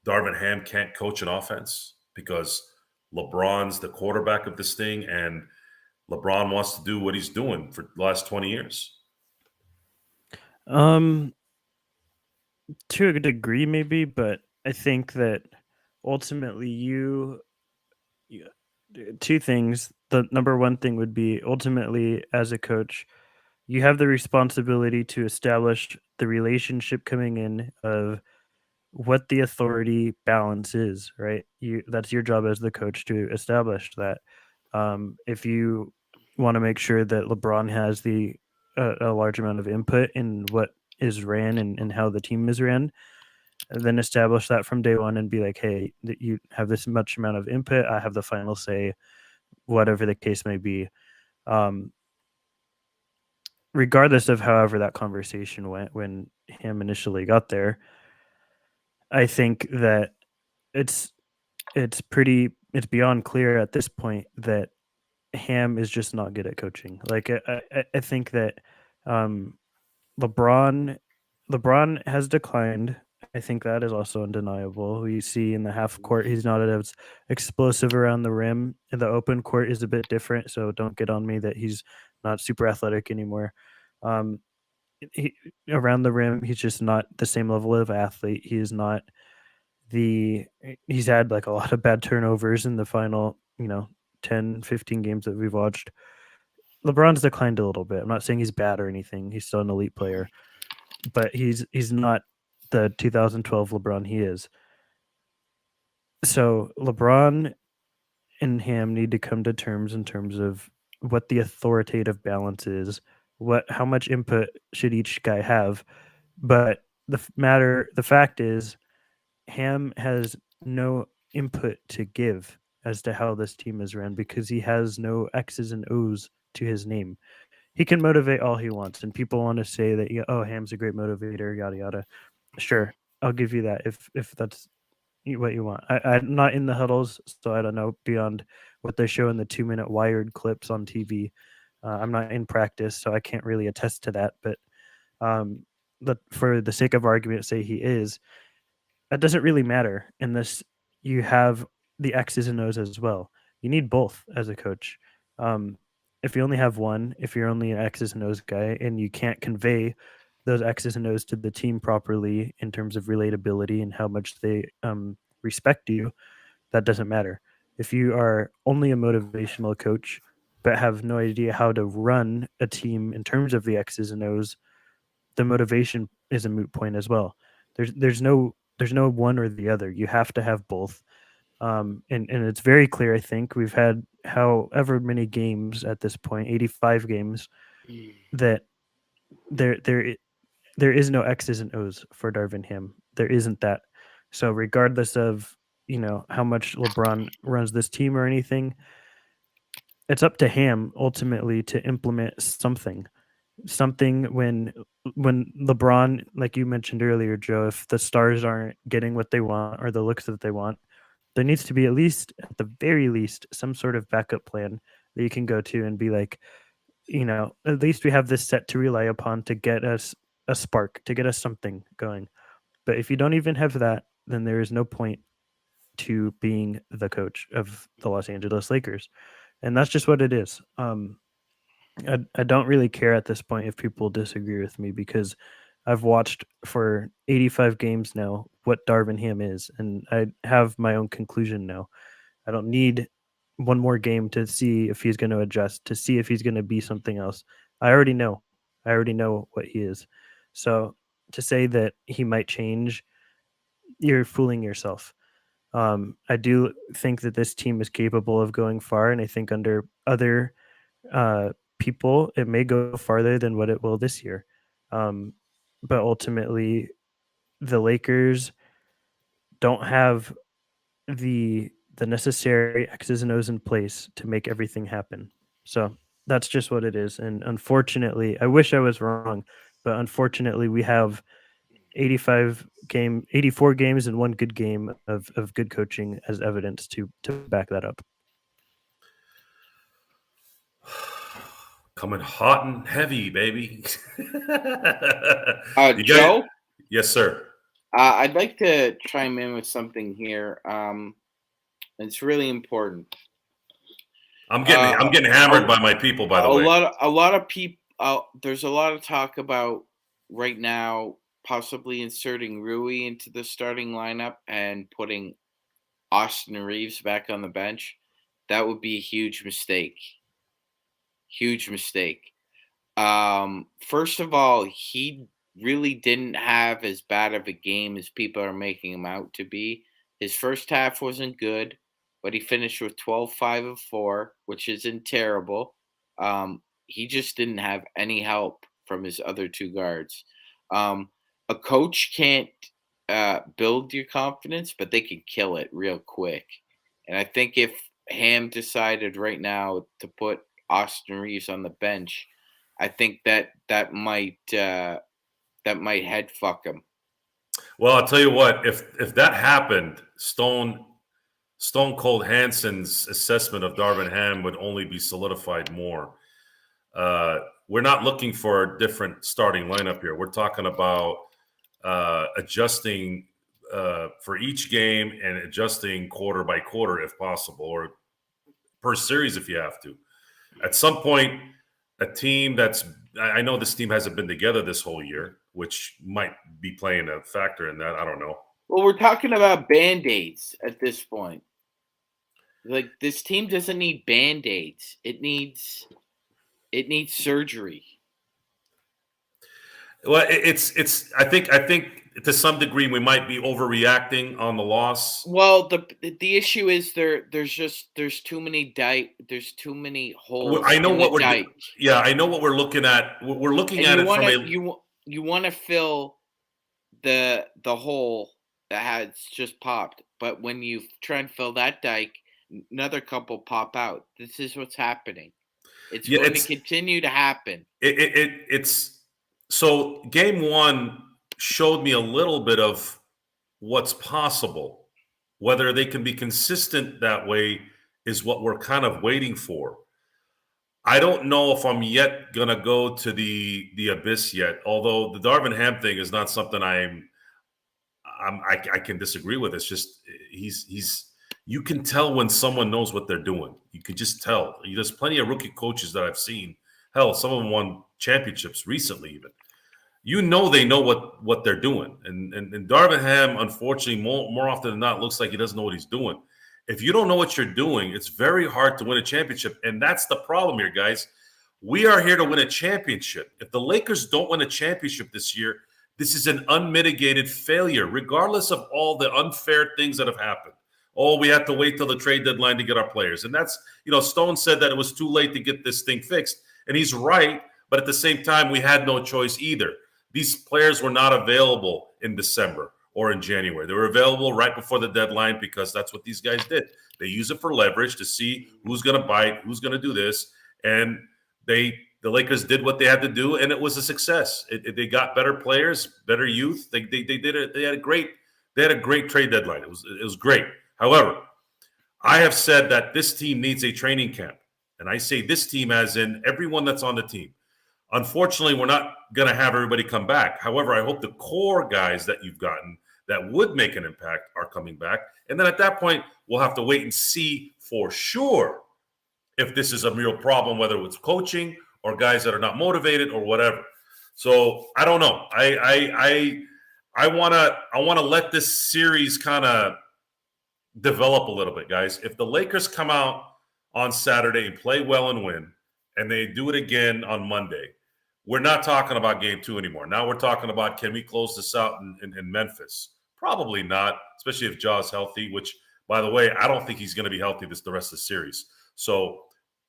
Darvin Ham can't coach an offense? Because LeBron's the quarterback of this thing, and LeBron wants to do what he's doing for the last 20 years. To a degree, maybe, but I think that ultimately two things. The number one thing would be ultimately as a coach, you have the responsibility to establish the relationship coming in of what the authority balance is, right? That's your job as the coach to establish that. If you want to make sure that LeBron has a large amount of input in what is ran and how the team is ran, then establish that from day one and be like, hey, you have this much amount of input. I have the final say, whatever the case may be. Regardless of however that conversation went when Ham initially got there, I think that it's beyond clear at this point that Ham is just not good at coaching. Like I think that LeBron has declined. I think that is also undeniable. We see in the half court he's not as explosive around the rim. In the open court is a bit different, so don't get on me that he's not super athletic anymore. Around the rim, he's just not the same level of athlete. He's not he's had like a lot of bad turnovers in the final, 10, 15 games that we've watched. LeBron's declined a little bit. I'm not saying he's bad or anything. He's still an elite player, but he's not the 2012 LeBron he is. So LeBron and Ham need to come to terms in terms of what the authoritative balance is, how much input should each guy have. But the fact is, Ham has no input to give as to how this team is ran because he has no X's and O's to his name. He can motivate all he wants, and people want to say that, Ham's a great motivator, yada yada. Sure, I'll give you that if that's what you want. I'm not in the huddles, so I don't know beyond what they show in the 2-minute wired clips on TV. I'm not in practice, so I can't really attest to that. But for the sake of argument, say he is. That doesn't really matter unless you have the X's and O's as well. You need both as a coach. If you only have one, if you're only an X's and O's guy and you can't convey those X's and O's to the team properly in terms of relatability and how much they respect you, that doesn't matter. If you are only a motivational coach but have no idea how to run a team in terms of the X's and O's, the motivation is a moot point as well. There's no one or the other. You have to have both. And it's very clear, I think, we've had however many games at this point, 85 games, that there is no X's and O's for Darvin Ham. There isn't that. So regardless of, how much LeBron runs this team or anything, it's up to Ham ultimately to implement something when LeBron, like you mentioned earlier, Joe, if the stars aren't getting what they want or the looks that they want, there needs to be at the very least, some sort of backup plan that you can go to and be like, at least we have this set to rely upon to get us a spark, to get us something going. But if you don't even have that, then there is no point to being the coach of the Los Angeles Lakers. And that's just what it is. I don't really care at this point if people disagree with me because I've watched for 85 games now what Darvin Ham is, and I have my own conclusion now. I don't need one more game to see if he's going to adjust, to see if he's going to be something else. I already know. What he is. So to say that he might change, you're fooling yourself. I do think that this team is capable of going far, and I think under other people, it may go farther than what it will this year. But ultimately, the Lakers don't have the necessary X's and O's in place to make everything happen. So that's just what it is. And unfortunately, I wish I was wrong, but unfortunately, we have 84 games and one good game of good coaching as evidence to back that up. Coming hot and heavy, baby. Joe, Yes, sir. I'd like to chime in with something here. It's really important. I'm getting hammered by my people, by the way. A lot of people. There's a lot of talk about right now possibly inserting Rui into the starting lineup and putting Austin Reeves back on the bench. That would be a huge mistake. Huge mistake. First of all, he really didn't have as bad of a game as people are making him out to be. His first half wasn't good, but he finished with 12, 5 of 4, which isn't terrible. He just didn't have any help from his other two guards. A coach can't build your confidence, but they can kill it real quick. And I think if Ham decided right now to put Austin Reeves on the bench, I think that might head fuck him. Well, I'll tell you what. If that happened, Stone Cold Hansen's assessment of Darvin Ham would only be solidified more. We're not looking for a different starting lineup here. We're talking about adjusting for each game and adjusting quarter by quarter if possible, or per series if you have to. At some point, a team I know this team hasn't been together this whole year, which might be playing a factor in that. I don't know. Well, we're talking about Band-Aids at this point. Like, this team doesn't need Band-Aids. It needs surgery. Well, it's. I think to some degree we might be overreacting on the loss. Well, the issue is there's too many holes. I know what we're. dike. Yeah, I know what we're looking at. We're looking at it from a. You want to fill the hole that has just popped, but when you try and fill that dike, another couple pop out. This is what's happening. It's going to continue to happen. It's so game one showed me a little bit of what's possible. Whether they can be consistent that way is what we're kind of waiting for. I don't know if I'm yet going to go to the abyss yet, although the Darvin Ham thing is not something I can disagree with. It's just he's you can tell when someone knows what they're doing. You can just tell. There's plenty of rookie coaches that I've seen. Hell, some of them won championships recently even. You know they know what they're doing. And Darvin Ham, unfortunately, more often than not, looks like he doesn't know what he's doing. If you don't know what you're doing, it's very hard to win a championship. And that's the problem here, guys. We are here to win a championship. If the Lakers don't win a championship this year, this is an unmitigated failure, regardless of all the unfair things that have happened. Oh, we have to wait till the trade deadline to get our players. And that's, Stone said that it was too late to get this thing fixed. And he's right. But at the same time, we had no choice either. These players were not available in December or in January. They were available right before the deadline because that's what these guys did. They use it for leverage to see who's going to bite, who's going to do this. And the Lakers did what they had to do, and it was a success. They got better players, better youth. They did it. They had a great trade deadline. It was great. However, I have said that this team needs a training camp, and I say this team as in everyone that's on the team. Unfortunately, we're not going to have everybody come back. However, I hope the core guys that you've gotten that would make an impact are coming back. And then at that point, we'll have to wait and see for sure if this is a real problem, whether it's coaching or guys that are not motivated or whatever. So I don't know. I want to let this series kind of develop a little bit, guys. If the Lakers come out on Saturday and play well and win, and they do it again on Monday, we're not talking about game 2 anymore. Now we're talking about, can we close this out in Memphis? Probably not, especially if Ja's healthy, which, by the way, I don't think he's going to be healthy the rest of the series. So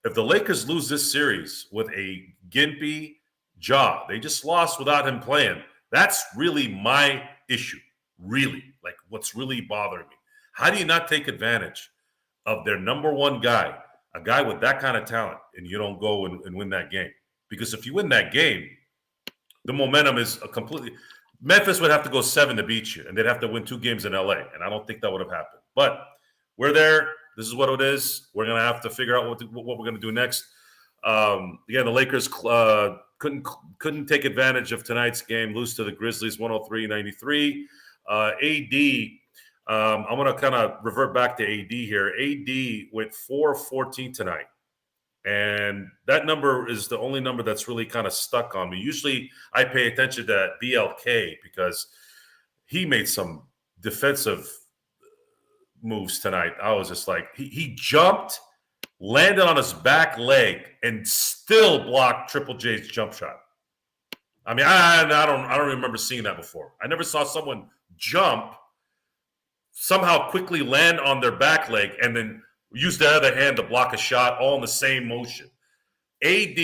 if the Lakers lose this series with a gimpy Ja, they just lost without him playing. That's really my issue, really, like what's really bothering me. How do you not take advantage of their number one guy, a guy with that kind of talent, and you don't go and win that game? Because if you win that game, the momentum is a completely – Memphis would have to go 7 to beat you, and they'd have to win 2 games in L.A., and I don't think that would have happened. But we're there. This is what it is. We're going to have to figure out what we're going to do next. Again, the Lakers couldn't take advantage of tonight's game, lose to the Grizzlies 103-93. AD, I'm going to kind of revert back to AD here. AD went 4-14 tonight. And that number is the only number that's really kind of stuck on me. Usually I pay attention to BLK because he made some defensive moves tonight. I was just like, he jumped, landed on his back leg, and still blocked Triple J's jump shot. I mean, I don't remember seeing that before. I never saw someone jump, somehow quickly land on their back leg, and then use the other hand to block a shot all in the same motion. AD,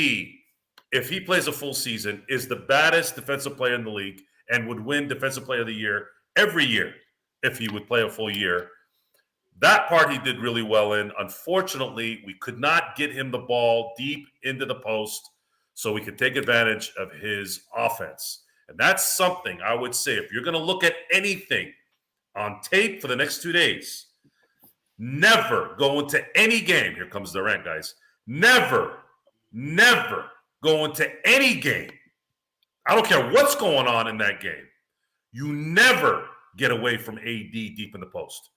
if he plays a full season, is the baddest defensive player in the league and would win Defensive Player of the Year every year if he would play a full year. That part he did really well in. Unfortunately, we could not get him the ball deep into the post so we could take advantage of his offense. And that's something I would say, if you're going to look at anything on tape for the next 2 days, never go into any game. Here comes the rant, guys. Never go into any game. I don't care what's going on in that game. You never get away from AD deep in the post.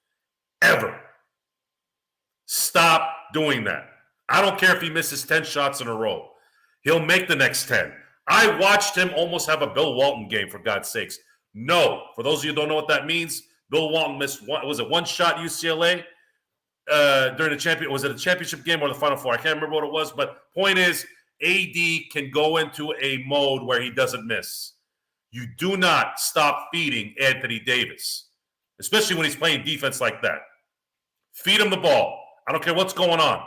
Ever. Stop doing that. I don't care if he misses 10 shots in a row. He'll make the next 10. I watched him almost have a Bill Walton game, for God's sakes. No. For those of you who don't know what that means, Bill Walton missed one shot UCLA? During the championship game or the Final Four? I can't remember what it was, but point is, AD can go into a mode where he doesn't miss. You do not stop feeding Anthony Davis, especially when he's playing defense like that. Feed him the ball. I don't care what's going on.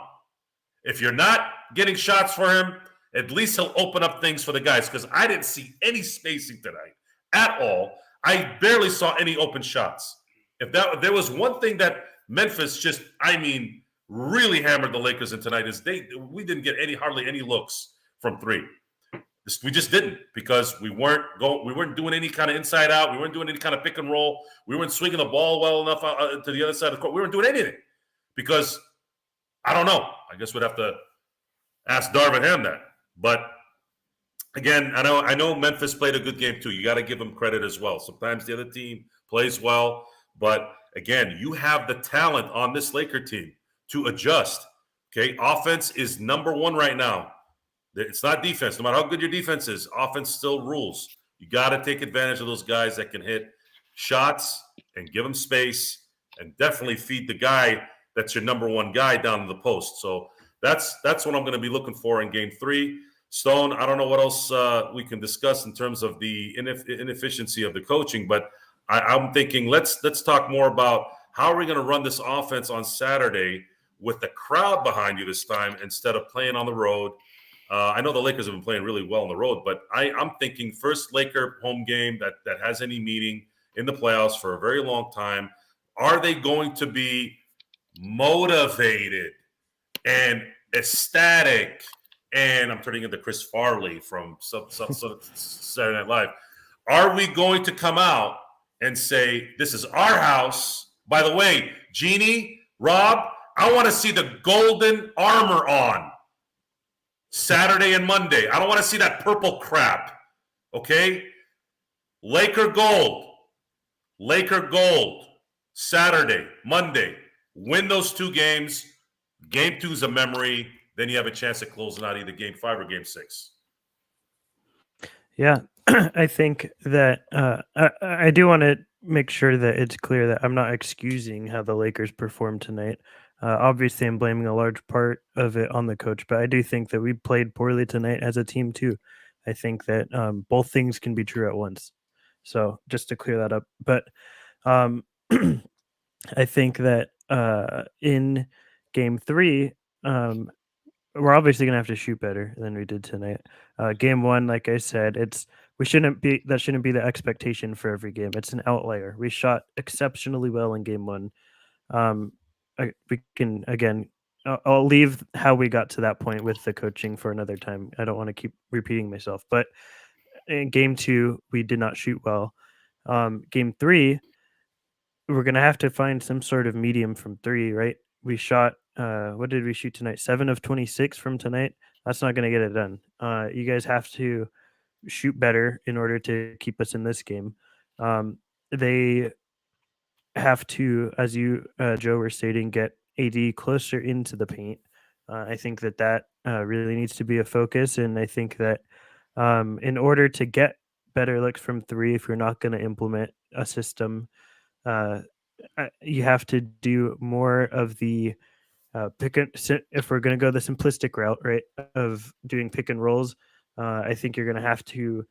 If you're not getting shots for him, at least he'll open up things for the guys, because I didn't see any spacing tonight at all. I barely saw any open shots. If there was one thing that Memphis really hammered the Lakers in tonight, is we didn't get hardly any looks from three. We just didn't, because we weren't doing any kind of inside out. We weren't doing any kind of pick and roll. We weren't swinging the ball well enough to the other side of the court. We weren't doing anything because, I don't know. I guess we'd have to ask Darvin Ham that. But again, I know Memphis played a good game too. You got to give them credit as well. Sometimes the other team plays well, but again, you have the talent on this Laker team to adjust. Okay, offense is number one right now. It's not defense. No matter how good your defense is, offense still rules. You got to take advantage of those guys that can hit shots and give them space, and definitely feed the guy that's your number one guy down in the post. So that's what I'm going to be looking for in Game 3. Stone, I don't know what else we can discuss in terms of the inefficiency of the coaching, but I'm thinking let's talk more about how are we going to run this offense on Saturday with the crowd behind you this time instead of playing on the road. I know the Lakers have been playing really well on the road, but I'm thinking first Laker home game that has any meaning in the playoffs for a very long time. Are they going to be motivated and ecstatic? And I'm turning into Chris Farley from Saturday Night Live. Are we going to come out and say, this is our house? By the way, Jeannie, Rob, I want to see the golden armor on Saturday and Monday. I don't want to see that purple crap. Okay? Laker gold, Saturday, Monday. Win those 2 games. Game 2 is a memory. Then you have a chance at closing out either Game 5 or Game 6. Yeah, I think that I do want to make sure that it's clear that I'm not excusing how the Lakers performed tonight. Obviously, I'm blaming a large part of it on the coach, but I do think that we played poorly tonight as a team too. I think that both things can be true at once. So just to clear that up. But I think that in Game 3, we're obviously going to have to shoot better than we did tonight. Game 1, like I said, that shouldn't be the expectation for every game. It's an outlier. We shot exceptionally well in Game 1. We can, again, I'll leave how we got to that point with the coaching for another time. I don't want to keep repeating myself, but in Game 2, we did not shoot well. Game 3, we're going to have to find some sort of medium from 3, right? We shot what did we shoot tonight? 7 of 26 from tonight. That's not going to get it done. You guys have to shoot better in order to keep us in this game. They have to, as you, Joe, were stating, get AD closer into the paint. I think that really needs to be a focus, and I think that in order to get better looks from three, if you're not going to implement a system, you have to do more of the if we're going to go the simplistic route, right, of doing pick and rolls. I think you're going to have to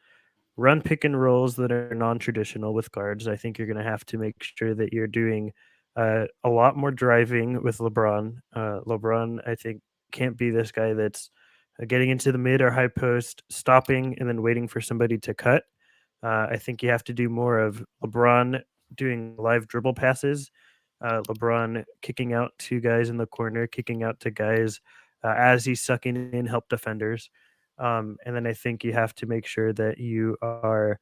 run pick and rolls that are non-traditional with guards. I think you're going to have to make sure that you're doing a lot more driving with LeBron. LeBron, I think, can't be this guy that's getting into the mid or high post, stopping, and then waiting for somebody to cut. I think you have to do more of LeBron doing live dribble passes, LeBron kicking out to guys in the corner, kicking out to guys as he's sucking in help defenders. And then I think you have to make sure that you are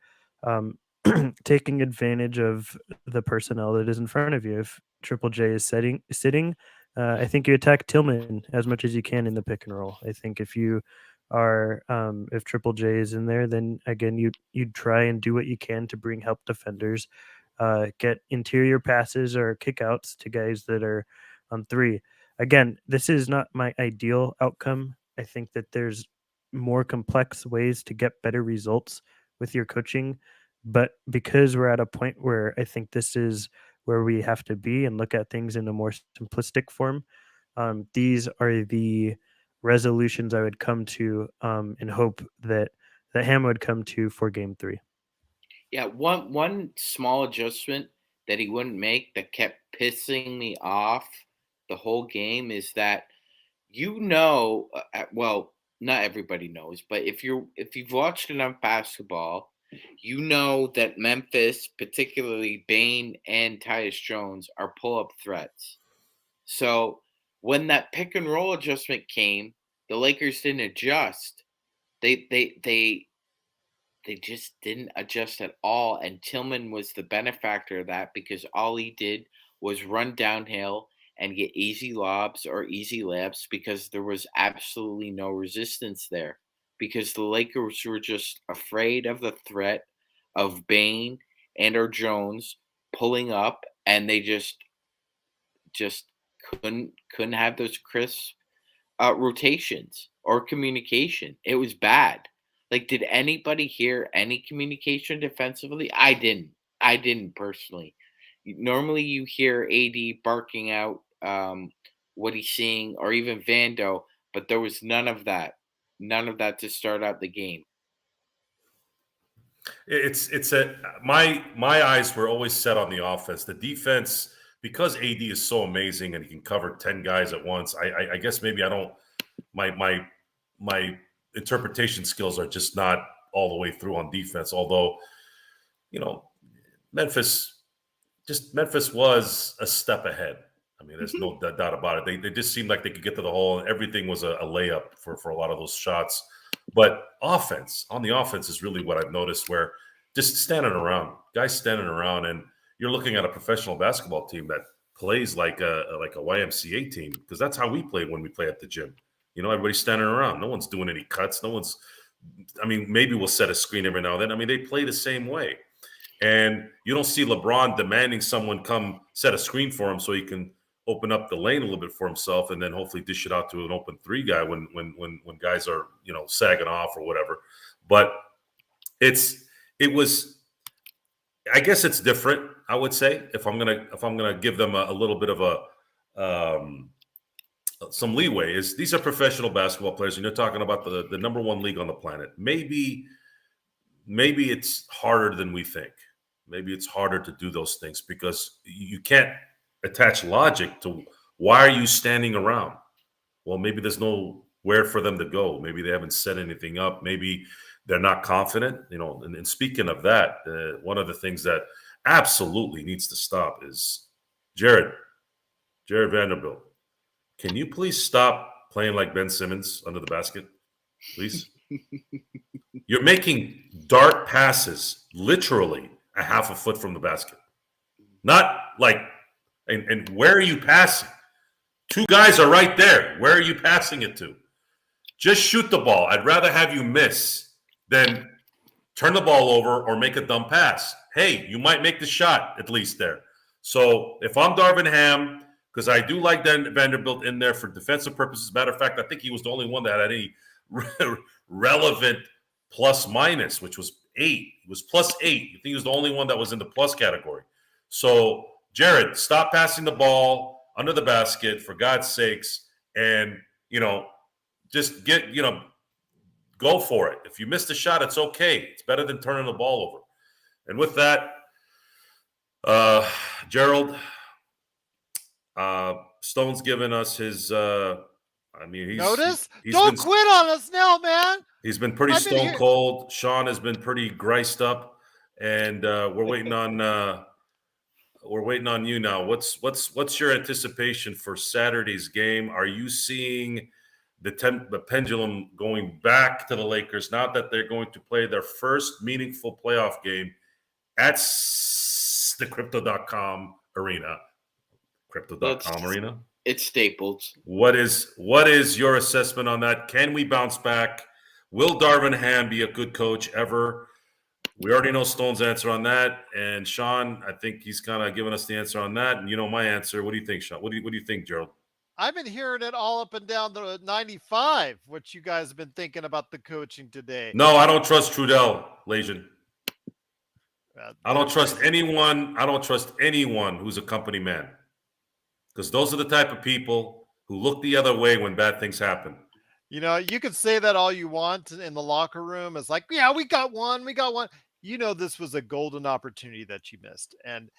taking advantage of the personnel that is in front of you. If Triple J is sitting, I think you attack Tillman as much as you can in the pick and roll. I think if you are if Triple J is in there, then again you try and do what you can to bring help defenders, get interior passes or kickouts to guys that are on three. Again, this is not my ideal outcome. I think that there's more complex ways to get better results with your coaching, but because we're at a point where I think this is where we have to be and look at things in a more simplistic form, these are the resolutions I would come to and hope that Ham would come to for game 3. Yeah, one small adjustment that he wouldn't make that kept pissing me off the whole game is that well, not everybody knows, but if you've watched enough basketball, you know that Memphis, particularly Bane and Tyus Jones, are pull-up threats. So when that pick and roll adjustment came, the Lakers didn't adjust. They just didn't adjust at all, and Tillman was the benefactor of that because all he did was run downhill and get easy lobs or easy layups because there was absolutely no resistance there, because the Lakers were just afraid of the threat of Bane and or Jones pulling up, and they just couldn't have those crisp rotations or communication. It was bad. Like, did anybody hear any communication defensively? I didn't personally. Normally you hear AD barking out what he's seeing, or even Vando, but there was none of that to start out the game. My eyes were always set on the offense. The defense, because AD is so amazing and he can cover 10 guys at once, I guess maybe I don't, my interpretation skills are just not all the way through on defense. Although, Memphis was a step ahead. I mean, there's no doubt about it. They just seemed like they could get to the hole, and everything was a layup for a lot of those shots. But on the offense is really what I've noticed, where just guys standing around, and you're looking at a professional basketball team that plays like a YMCA team, because that's how we play when we play at the gym. Everybody's standing around. No one's doing any cuts. Maybe we'll set a screen every now and then. They play the same way. And you don't see LeBron demanding someone come set a screen for him so he can open up the lane a little bit for himself and then hopefully dish it out to an open three guy when guys are, sagging off or whatever. But I guess it's different, I would say, if I'm gonna give them a little bit of some leeway, is these are professional basketball players, and you're talking about the number one league on the planet. Maybe it's harder than we think. Maybe it's harder to do those things because you can't attach logic to why are you standing around? Well, maybe there's nowhere for them to go. Maybe they haven't set anything up. Maybe they're not confident. And speaking of that, one of the things that absolutely needs to stop is Jared Vanderbilt. Can you please stop playing like Ben Simmons under the basket, please? You're making dart passes literally a half a foot from the basket. Not like, and where are you passing? Two guys are right there. Where are you passing it to? Just shoot the ball. I'd rather have you miss than turn the ball over or make a dumb pass. Hey, you might make the shot at least there. So if I'm Darvin Ham, because I do like Vanderbilt in there for defensive purposes. Matter of fact, I think he was the only one that had any relevant plus minus, which was 8. It was +8. I think he was the only one that was in the plus category. So, Jared, stop passing the ball under the basket, for God's sakes, and, just go for it. If you missed a shot, it's okay. It's better than turning the ball over. And with that, Gerald, Stone's given us his. Notice. Don't quit on us now, man. He's been pretty stone cold. Sean has been pretty griced up, and we're waiting on. We're waiting on you now. What's your anticipation for Saturday's game? Are you seeing the pendulum going back to the Lakers now that they're going to play their first meaningful playoff game at the Crypto.com arena? Crypto.com arena? It's Staples. What is your assessment on that? Can we bounce back? Will Darvin Ham be a good coach ever? We already know Stone's answer on that. And Sean, I think he's kind of given us the answer on that. And you know my answer. What do you think, Sean? What do you think, Gerald? I've been hearing it all up and down the 95, what you guys have been thinking about the coaching today. No, I don't trust Trudell, Legion. I don't trust anyone. I don't trust anyone who's a company man. Because those are the type of people who look the other way when bad things happen. You can say that all you want in the locker room. It's like, yeah, we got one. This was a golden opportunity that you missed. And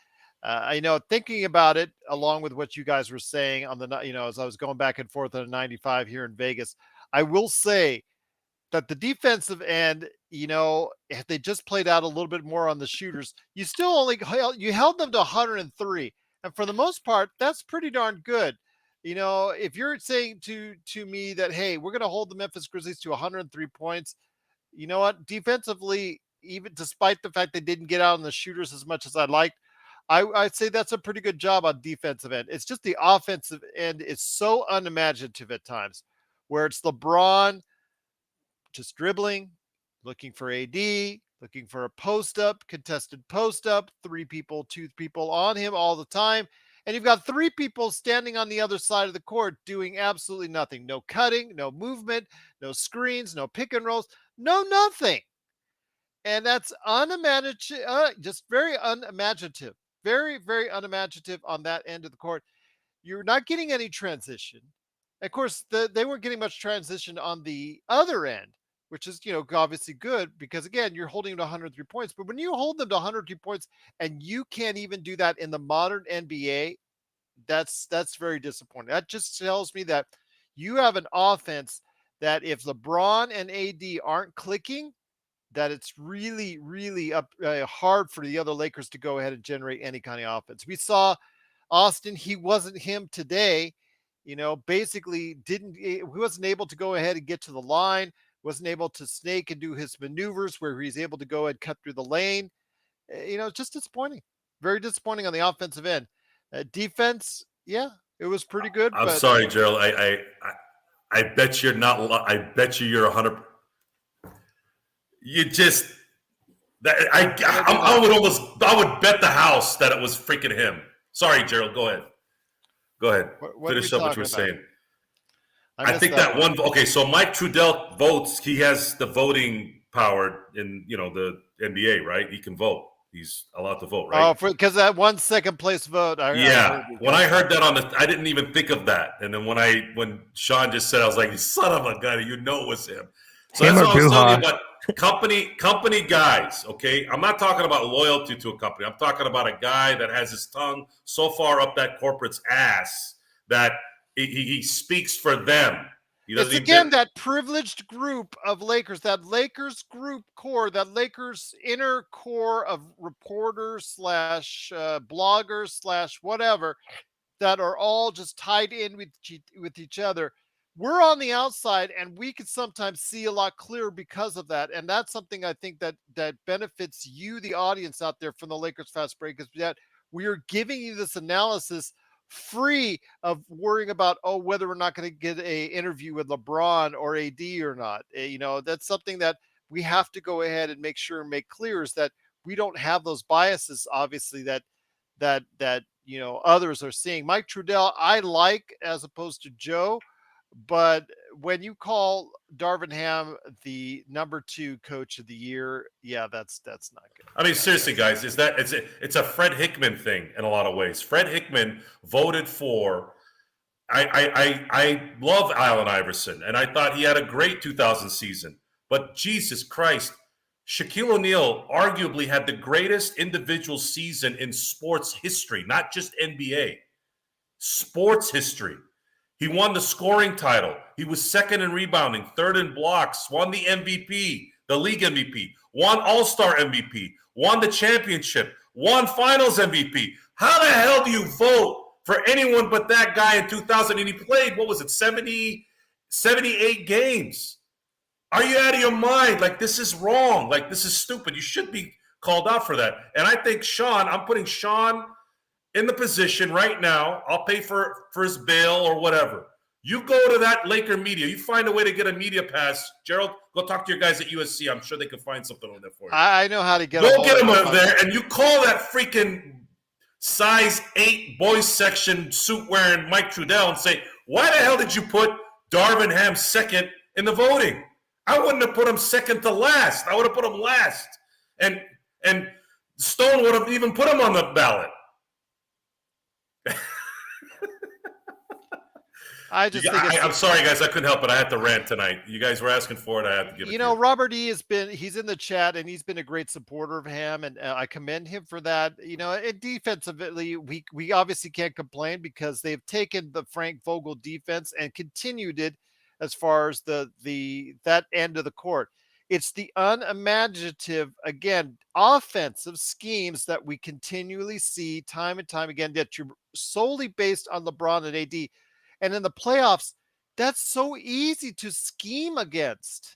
thinking about it, along with what you guys were saying on the, as I was going back and forth on a 95 here in Vegas, I will say that the defensive end, if they just played out a little bit more on the shooters, you still held them to 103. And for the most part, that's pretty darn good. If you're saying to me that, hey, we're going to hold the Memphis Grizzlies to 103 points, you know what? Defensively, even despite the fact they didn't get out on the shooters as much as I'd liked, I'd say that's a pretty good job on defensive end. It's just the offensive end is so unimaginative at times, where it's LeBron just dribbling, looking for AD, looking for a post-up, contested post-up, 2 people on him all the time. And you've got 3 people standing on the other side of the court doing absolutely nothing. No cutting, no movement, no screens, no pick and rolls, no nothing. And that's just very unimaginative. Very, very unimaginative on that end of the court. You're not getting any transition. Of course, they weren't getting much transition on the other end, which is, obviously good because, again, you're holding them to 103 points. But when you hold them to 103 points and you can't even do that in the modern NBA, that's very disappointing. That just tells me that you have an offense that if LeBron and AD aren't clicking, that it's really, really hard for the other Lakers to go ahead and generate any kind of offense. We saw Austin. He wasn't him today. Basically he wasn't able to go ahead and get to the line, wasn't able to snake and do his maneuvers where he's able to go ahead and cut through the lane. Just disappointing. Very disappointing on the offensive end. Defense, yeah, it was pretty good. I'm sorry, Gerald. I bet you're not. I bet you're 100. You just. I would bet the house that it was freaking him. Sorry, Gerald. Go ahead. What Finish up what you were saying. I think that one. Okay, so Mike Trudell votes. He has the voting power in the NBA, right? He can vote. He's allowed to vote, right? Oh, because that 1 second place vote. When I heard that I didn't even think of that. And then when Sean just said, I was like, son of a gun, it was him. So that's what I was telling you about company guys, okay? I'm not talking about loyalty to a company. I'm talking about a guy that has his tongue so far up that corporate's ass that he speaks for them. It's again that privileged group of Lakers, that Lakers group core, that Lakers inner core of reporters / bloggers / whatever that are all just tied in with each other. We're on the outside and we can sometimes see a lot clearer because of that. And that's something I think that benefits you, the audience out there from the Lakers Fast Break, is that we are giving you this analysis free of worrying about whether we're not going to get a interview with LeBron or AD or not. That's something that we have to go ahead and make sure and make clear is that we don't have those biases, obviously, that others are seeing. Mike Trudell, I like as opposed to Joe, but when you call Darvin Ham the number 2 coach of the year, yeah, that's not good. I mean, seriously, guys, it's a Fred Hickman thing in a lot of ways. Fred Hickman voted for. I love Allen Iverson, and I thought he had a great 2000 season. But Jesus Christ, Shaquille O'Neal arguably had the greatest individual season in sports history, not just NBA. Sports history. He won the scoring title. He was second in rebounding, third in blocks, won the MVP, the league MVP, won All-Star MVP, won the championship, won Finals MVP. How the hell do you vote for anyone but that guy in 2000? And he played, 78 games. Are you out of your mind? Like, this is wrong. Like, this is stupid. You should be called out for that. And I think I'm putting Sean in the position right now. I'll pay for his bail or whatever. You go to that Laker media. You find a way to get a media pass. Gerald, go talk to your guys at USC. I'm sure they can find something on there for you. I know how to get Go get him over there, and you call that freaking size 8 boys section suit wearing Mike Trudell and say, why the hell did you put Darvin Ham second in the voting? I wouldn't have put him second to last. I would have put him last. And Stone would have even put him on the ballot. I'm sorry, guys. I couldn't help it. I had to rant tonight. You guys were asking for it. I had to give it. Robert E. he's in the chat, and he's been a great supporter of him, and I commend him for that. And defensively, we obviously can't complain because they've taken the Frank Vogel defense and continued it as far as that end of the court. It's the unimaginative, again, offensive schemes that we continually see time and time again that you're solely based on LeBron and AD. And in the playoffs, that's so easy to scheme against,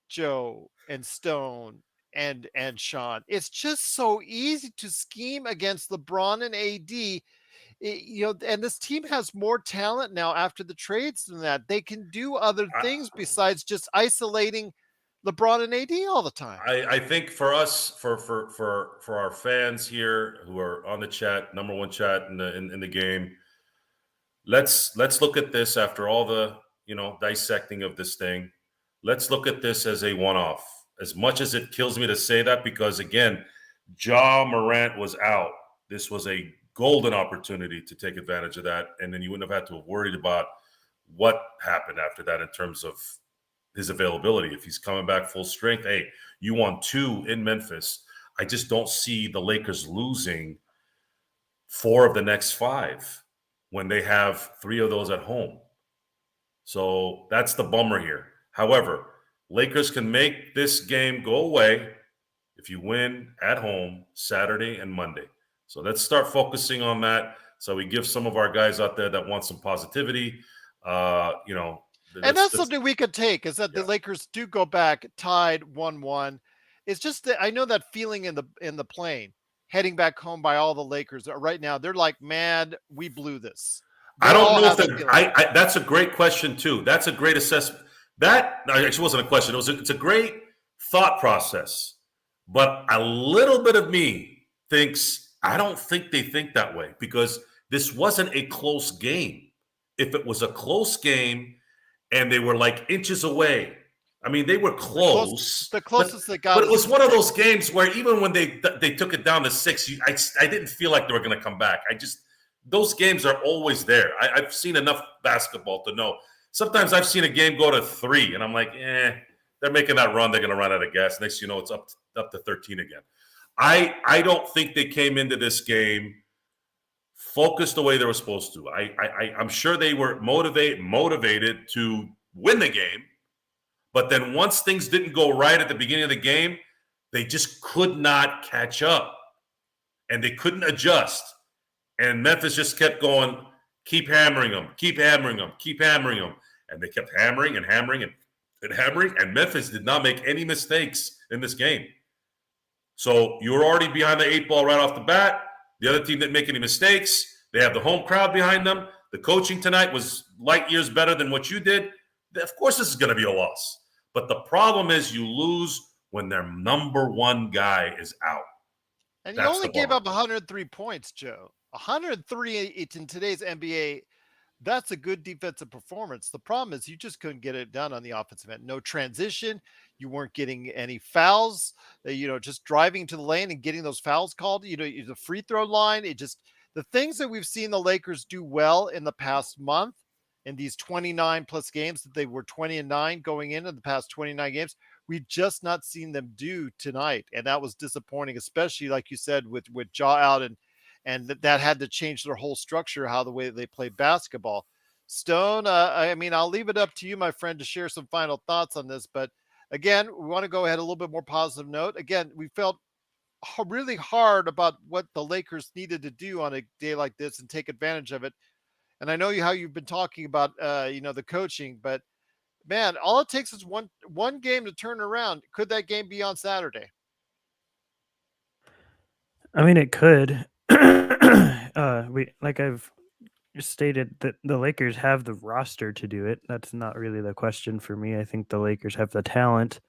Joe and Stone and Sean. It's just so easy to scheme against LeBron and AD. And this team has more talent now after the trades than that. They can do other things besides just isolating LeBron and AD all the time. I think for us, for our fans here who are on the chat, number one chat in the game, let's look at this after all the dissecting of this thing. Let's look at this as a one-off. As much as it kills me to say that, because again, Ja Morant was out. This was a golden opportunity to take advantage of that, and then you wouldn't have had to have worried about what happened after that in terms of his availability. If he's coming back full strength, hey, you won 2 in Memphis. I just don't see the Lakers losing 4 of the next 5 when they have 3 of those at home. So that's the bummer here. However, Lakers can make this game go away if you win at home Saturday and Monday. So let's start focusing on that. So we give some of our guys out there that want some positivity, and that's something we could take is that the Lakers do go back tied 1-1. It's just that I know that feeling in the plane heading back home by all the Lakers right now. They're like, man, we blew this. I don't know if that's a great question too. That's a great assessment. That actually wasn't a question. It's a great thought process, but a little bit of me thinks I don't think they think that way because this wasn't a close game. If it was a close game and they were like inches away, I mean, they were close. The closest they got. But it was one of those games where even when they took it down to 6, I didn't feel like they were going to come back. Those games are always there. I've seen enough basketball to know. Sometimes I've seen a game go to 3, and I'm like, they're making that run. They're going to run out of gas. Next, it's up to 13 again. I don't think they came into this game focused the way they were supposed to. I'm sure they were motivated to win the game, but then once things didn't go right at the beginning of the game, they just could not catch up, and they couldn't adjust. And Memphis just kept going, keep hammering them, keep hammering them, keep hammering them, and they kept hammering and hammering and hammering, and Memphis did not make any mistakes in this game. So you were already behind the 8 ball right off the bat. The other team didn't make any mistakes. They have the home crowd behind them. The coaching tonight was light years better than what you did. Of course, this is going to be a loss. But the problem is you lose when their number one guy is out. And you only gave up 103 points, Joe. 103 in today's NBA. That's a good defensive performance. The problem is you just couldn't get it done on the offensive end. No transition. You weren't getting any fouls. Just driving to the lane and getting those fouls called. The free throw line. The things that we've seen the Lakers do well in the past month in these 29 plus games that they were 20-9 going into the past 29 games. We've just not seen them do tonight. And that was disappointing, especially like you said, with Ja out and that had to change their whole structure, how the way they play basketball. Stone, I'll leave it up to you, my friend, to share some final thoughts on this. But again, we want to go ahead a little bit more positive note. Again, we felt really hard about what the Lakers needed to do on a day like this and take advantage of it. And I know how you've been talking about, the coaching, but man, all it takes is one game to turn around. Could that game be on Saturday? I mean, it could. Like I've stated, that the Lakers have the roster to do it. That's not really the question for me. I think the Lakers have the talent.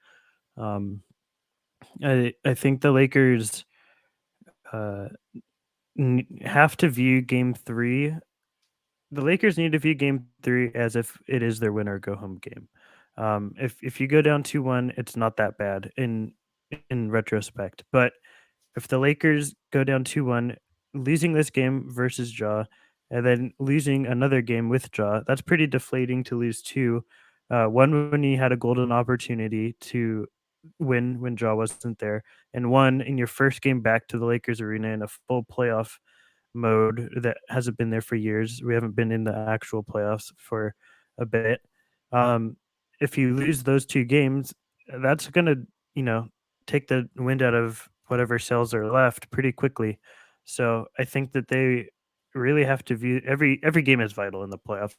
I think the Lakers have to view Game 3. The Lakers need to view Game 3 as if it is their win or go home game. If you go down 2-1, it's not that bad in retrospect. But if the Lakers go down 2-1, losing this game versus Ja, and then losing another game with Ja, that's pretty deflating to lose two. One when you had a golden opportunity to win when Ja wasn't there, and one in your first game back to the Lakers arena in a full playoff mode that hasn't been there for years. We haven't been in the actual playoffs for a bit. If you lose those two games, that's going to, take the wind out of whatever cells are left pretty quickly. So I think that they really have to view every game is vital in the playoffs.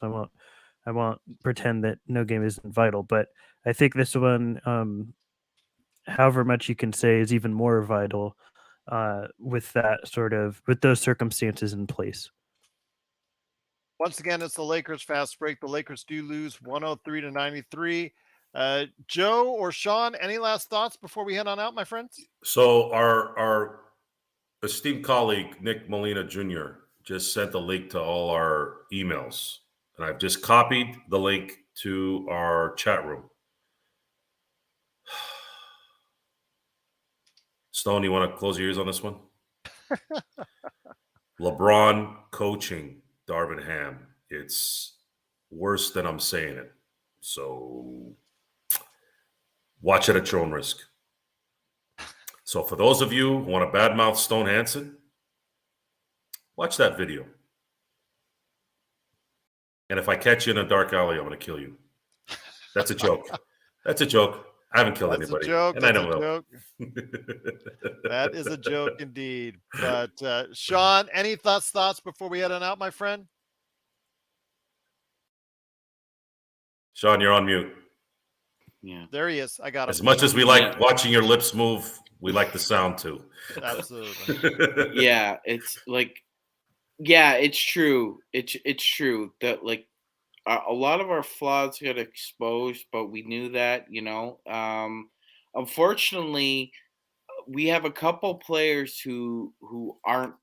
I won't pretend that no game isn't vital, but I think this one, however much you can say, is even more vital with those circumstances in place. Once again, it's the Lakers fast break. The Lakers do lose 103-93. Joe or Sean, any last thoughts before we head on out, my friends? So our esteemed colleague, Nick Molina Jr., just sent the link to all our emails. And I've just copied the link to our chat room. Stone, you want to close your ears on this one? LeBron coaching Darvin Ham. It's worse than I'm saying it. So watch it at your own risk. So for those of you who want to badmouth Stone Hansen, watch that video. And if I catch you in a dark alley, I'm going to kill you. That's a joke. That's a joke. I haven't killed anybody. A joke. And That's I never will. That is a joke indeed. But Sean, any thoughts before we head on out, my friend? Sean, you're on mute. Yeah. There he is. I got him. As much as we like watching your lips move, we like the sound too. Absolutely. Yeah, it's like, yeah, it's true. It's true that like a lot of our flaws got exposed, but we knew that, unfortunately, we have a couple players who aren't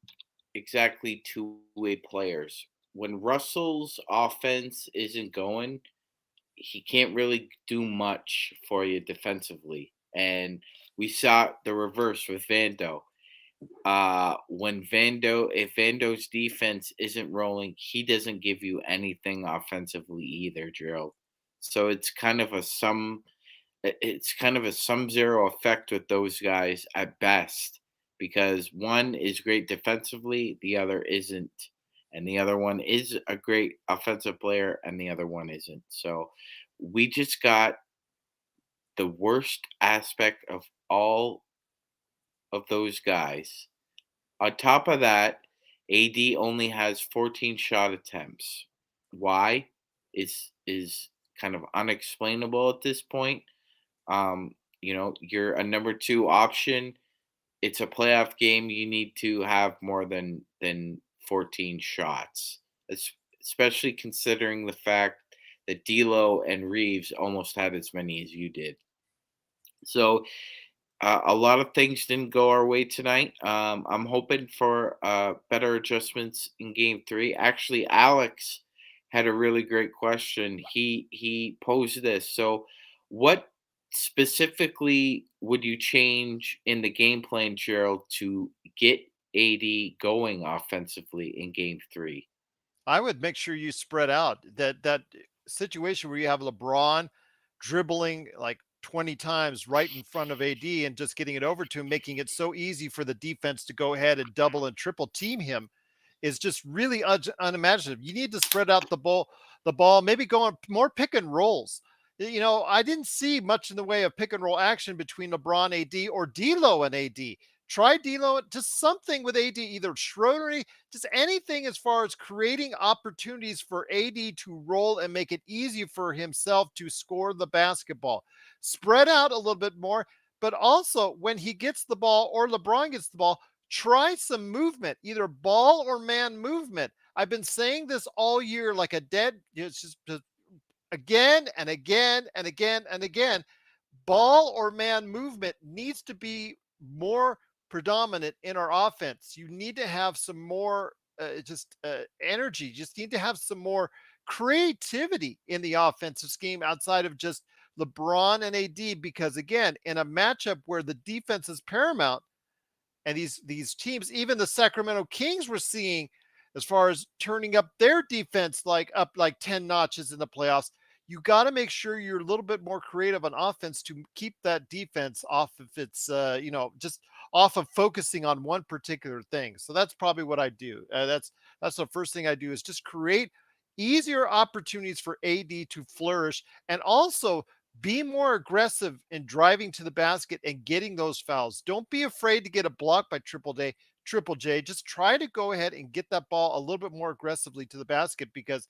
exactly two-way players. When Russell's offense isn't going, he can't really do much for you defensively. And we saw the reverse with Vando. If Vando's defense isn't rolling, he doesn't give you anything offensively either, Gerald. So it's kind of a sum zero effect with those guys at best, because one is great defensively, the other isn't. And the other one is a great offensive player, and the other one isn't. So we just got the worst aspect of all of those guys. On top of that, AD only has 14 shot attempts. Why is kind of unexplainable at this point. You're a number 2 option. It's a playoff game. You need to have more than 14 shots, especially considering the fact that D'Lo and Reeves almost had as many as you did. So a lot of things didn't go our way tonight. I'm hoping for better adjustments in Game 3. Actually, Alex had a really great question. He posed this. So, what specifically would you change in the game plan, Gerald, to get AD going offensively in Game 3? I would make sure you spread out that situation where you have LeBron dribbling like 20 times right in front of AD and just getting it over to him, making it so easy for the defense to go ahead and double and triple team him is just really unimaginative. You need to spread out the ball, maybe go on more pick and rolls. You know, I didn't see much in the way of pick and roll action between LeBron, AD, or D'Lo and AD. Try D'Lo, just something with AD, either Schroeder, just anything as far as creating opportunities for AD to roll and make it easy for himself to score the basketball. Spread out a little bit more, but also when he gets the ball or LeBron gets the ball, try some movement, either ball or man movement. I've been saying this all year like a dead, it's just again and again and again and again. Ball or man movement needs to be more predominant in our offense. You need to have some more energy. You just need to have some more creativity in the offensive scheme outside of just LeBron and AD, because again, in a matchup where the defense is paramount, and these teams, even the Sacramento Kings, were seeing as far as turning up their defense up like 10 notches in the playoffs. You got to make sure you're a little bit more creative on offense to keep that defense off of its, just off of focusing on one particular thing. So that's probably what I do. That's the first thing I do is just create easier opportunities for AD to flourish, and also be more aggressive in driving to the basket and getting those fouls. Don't be afraid to get a block by Triple J. Just try to go ahead and get that ball a little bit more aggressively to the basket, because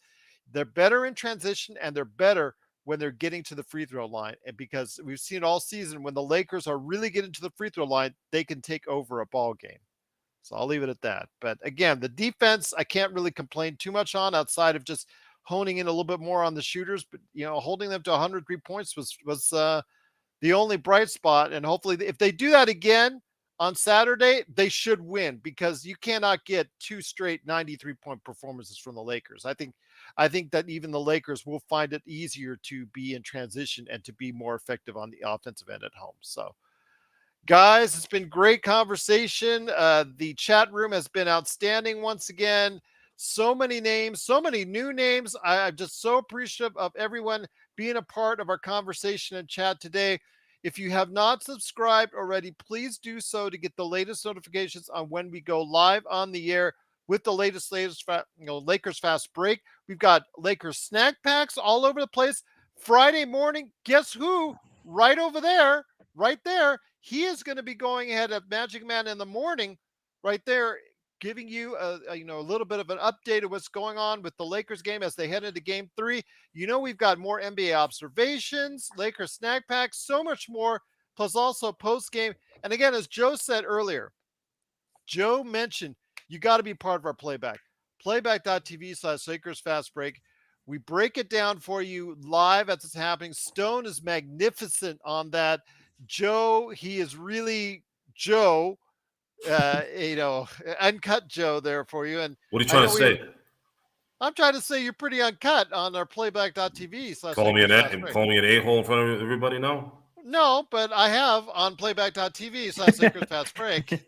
they're better in transition and they're better when they're getting to the free throw line. And because we've seen all season, when the Lakers are really getting to the free throw line, they can take over a ball game. So I'll leave it at that. But again, the defense, I can't really complain too much on, outside of just honing in a little bit more on the shooters. But, holding them to 103 points was the only bright spot. And hopefully if they do that again on Saturday, they should win, because you cannot get two straight 93-point performances from the Lakers. I think that even the Lakers will find it easier to be in transition and to be more effective on the offensive end at home. So, guys, it's been great conversation. The chat room has been outstanding once again. So many names, so many new names. I'm just so appreciative of everyone being a part of our conversation and chat today. If you have not subscribed already, please do so to get the latest notifications on when we go live on the air with the latest Lakers Fast Break. We've got Lakers snack packs all over the place. Friday morning, guess who? Right over there, right there. He is going to be going ahead of MagicMan in the morning, right there, giving you a little bit of an update of what's going on with the Lakers game as they head into Game 3. We've got more NBA observations, Lakers snack packs, so much more, plus also post game. And again, as Joe said earlier, Joe mentioned you got to be part of our playback.tv/Lakers Fast Break. We break it down for you live as it's happening. Stone is magnificent on that. Joe, he is really Joe. Uncut Joe there for you. And what are you trying to say? I'm trying to say you're pretty uncut on our playback.tv. Call me an a-hole in front of everybody now? No, but I have on playback.tv/Lakers Fast Break.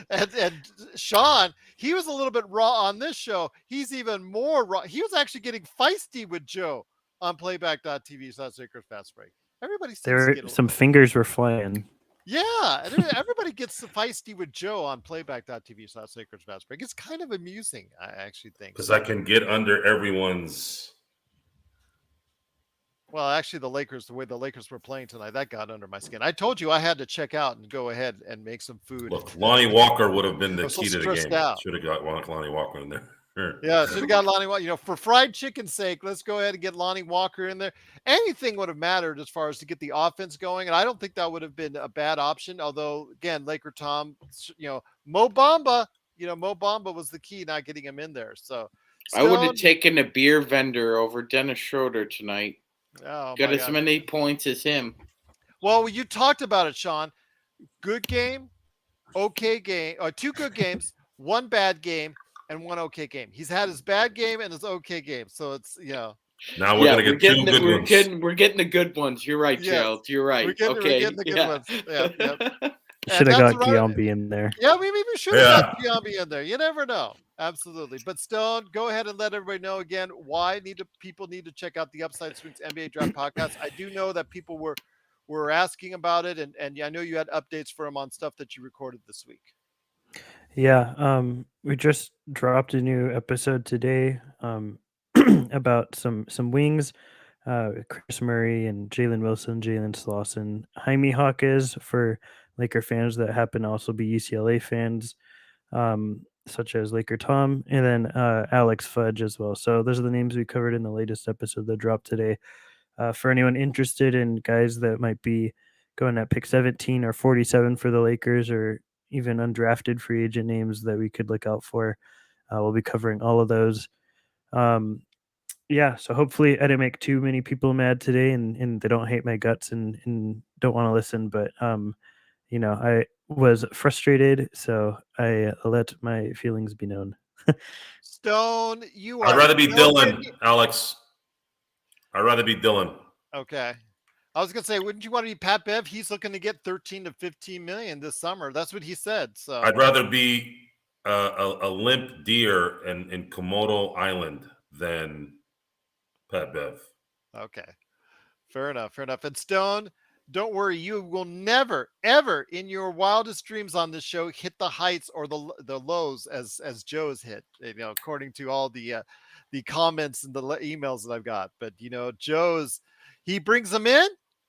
And Sean, he was a little bit raw on this show. He's even more raw. He was actually getting feisty with Joe on playback.tv/Lakers Fast Break. Everybody seems to get some fingers were flying. Yeah, everybody gets feisty with Joe on playback.tv/Lakers Fast Break. It's kind of amusing, I actually think. Because I can get under everyone's. Well, actually, the way the Lakers were playing tonight, that got under my skin. I told you I had to check out and go ahead and make some food. Look, Lonnie Walker would have been the key to the game. Out. Should have got Lonnie Walker in there. Yeah, should have got Lonnie Walker. For fried chicken's sake, let's go ahead and get Lonnie Walker in there. Anything would have mattered as far as to get the offense going, and I don't think that would have been a bad option. Although, again, Laker Tom, Mo Bamba, Mo Bamba was the key, not getting him in there. So I would have Stone, taken a beer vendor over Dennis Schroeder tonight. oh Got my as God. many points as him. Well, you talked about it, Sean. Good game, okay game, or 2 good games, 1 bad game, and 1 okay game. He's had his bad game and his okay game. So it's Now we're gonna we're get 2 getting good ones. we're getting the good ones. You're right, yes, Gerald. You're we're right. getting Okay. the good Yeah. ones. Yep, yep. Should And have that's got right. Giambi in there. Yeah, we maybe should have got Yeah. Giambi in there. You never know. Absolutely. But Stone, go ahead and let everybody know again why people need to check out the Upside Swings NBA Draft podcast. I do know that people were asking about it, and I know you had updates for them on stuff that you recorded this week. Yeah, we just dropped a new episode today about some wings. Chris Murray and Jalen Wilson, Jalen Slauson, Jaime Hawkes for Laker fans that happen to also be UCLA fans, such as Laker Tom, and then Alex Fudge as well. So those are the names we covered in the latest episode that dropped today. For anyone interested in guys that might be going at pick 17 or 47 for the Lakers, or even undrafted free agent names that we could look out for, we'll be covering all of those. Yeah, so hopefully I didn't make too many people mad today, and they don't hate my guts and don't want to listen. But I was frustrated, so I let my feelings be known. Stone, you I'd are rather be nowhere Dylan, Alex. I'd rather be Dylan. okay. I was gonna say, wouldn't you want to be Pat Bev? He's looking to get 13 to 15 million this summer. That's what he said. So I'd rather be a limp deer in Komodo Island than Pat Bev. okay. Fair enough. Fair enough. And Stone, don't worry. You will never, ever, in your wildest dreams on this show, hit the heights or the lows as Joe's hit. According to all the comments and the emails that I've got. But Joe's, he brings them in,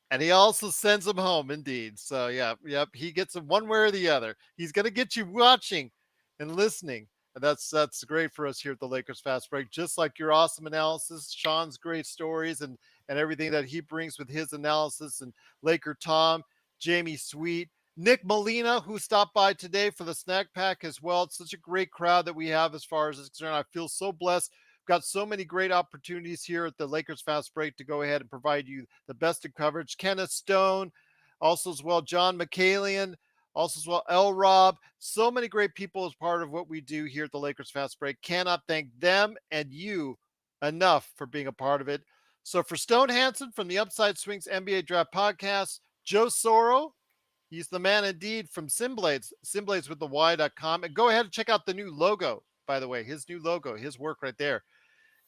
and he also sends them home. Indeed. So yep. He gets them one way or the other. He's gonna get you watching and listening. And that's great for us here at the Lakers Fast Break. Just like your awesome analysis, Sean's great stories, and everything that he brings with his analysis, and Laker Tom, Jamie Sweet, Nick Molina, who stopped by today for the snack pack as well. It's such a great crowd that we have as far as it's concerned. I feel so blessed. We've got so many great opportunities here at the Lakers Fast Break to go ahead and provide you the best of coverage. Kenneth Stone, also as well, John McCalian, also as well, L. Rob. So many great people as part of what we do here at the Lakers Fast Break. Cannot thank them and you enough for being a part of it. So for Stone Hansen from the Upside Swings NBA Draft Podcast, Joe Soro, he's the man indeed from Simblades with the Y.com. And go ahead and check out the new logo, by the way, his new logo, his work right there.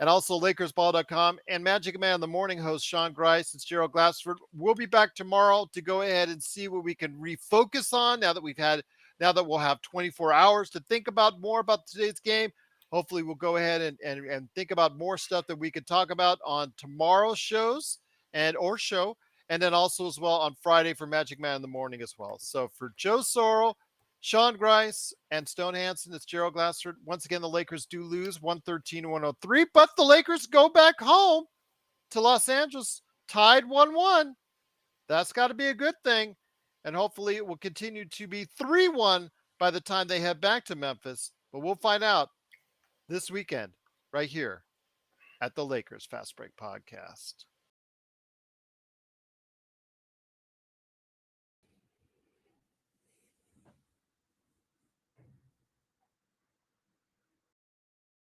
And also LakersBall.com and MagicMan, the morning host, Sean Grice. It's Gerald Glassford. We'll be back tomorrow to go ahead and see what we can refocus on now that we'll have 24 hours to think about more about today's game. Hopefully we'll go ahead and think about more stuff that we could talk about on tomorrow's shows or show. And then also as well on Friday for Magic Man in the morning as well. So for Joe Soro, Sean Grice, and Stone Hansen, it's Gerald Glassford. Once again, the Lakers do lose 113-103, but the Lakers go back home to Los Angeles, tied 1-1. That's got to be a good thing. And hopefully it will continue to be 3-1 by the time they head back to Memphis. But we'll find out this weekend right here at the Lakers Fast Break Podcast.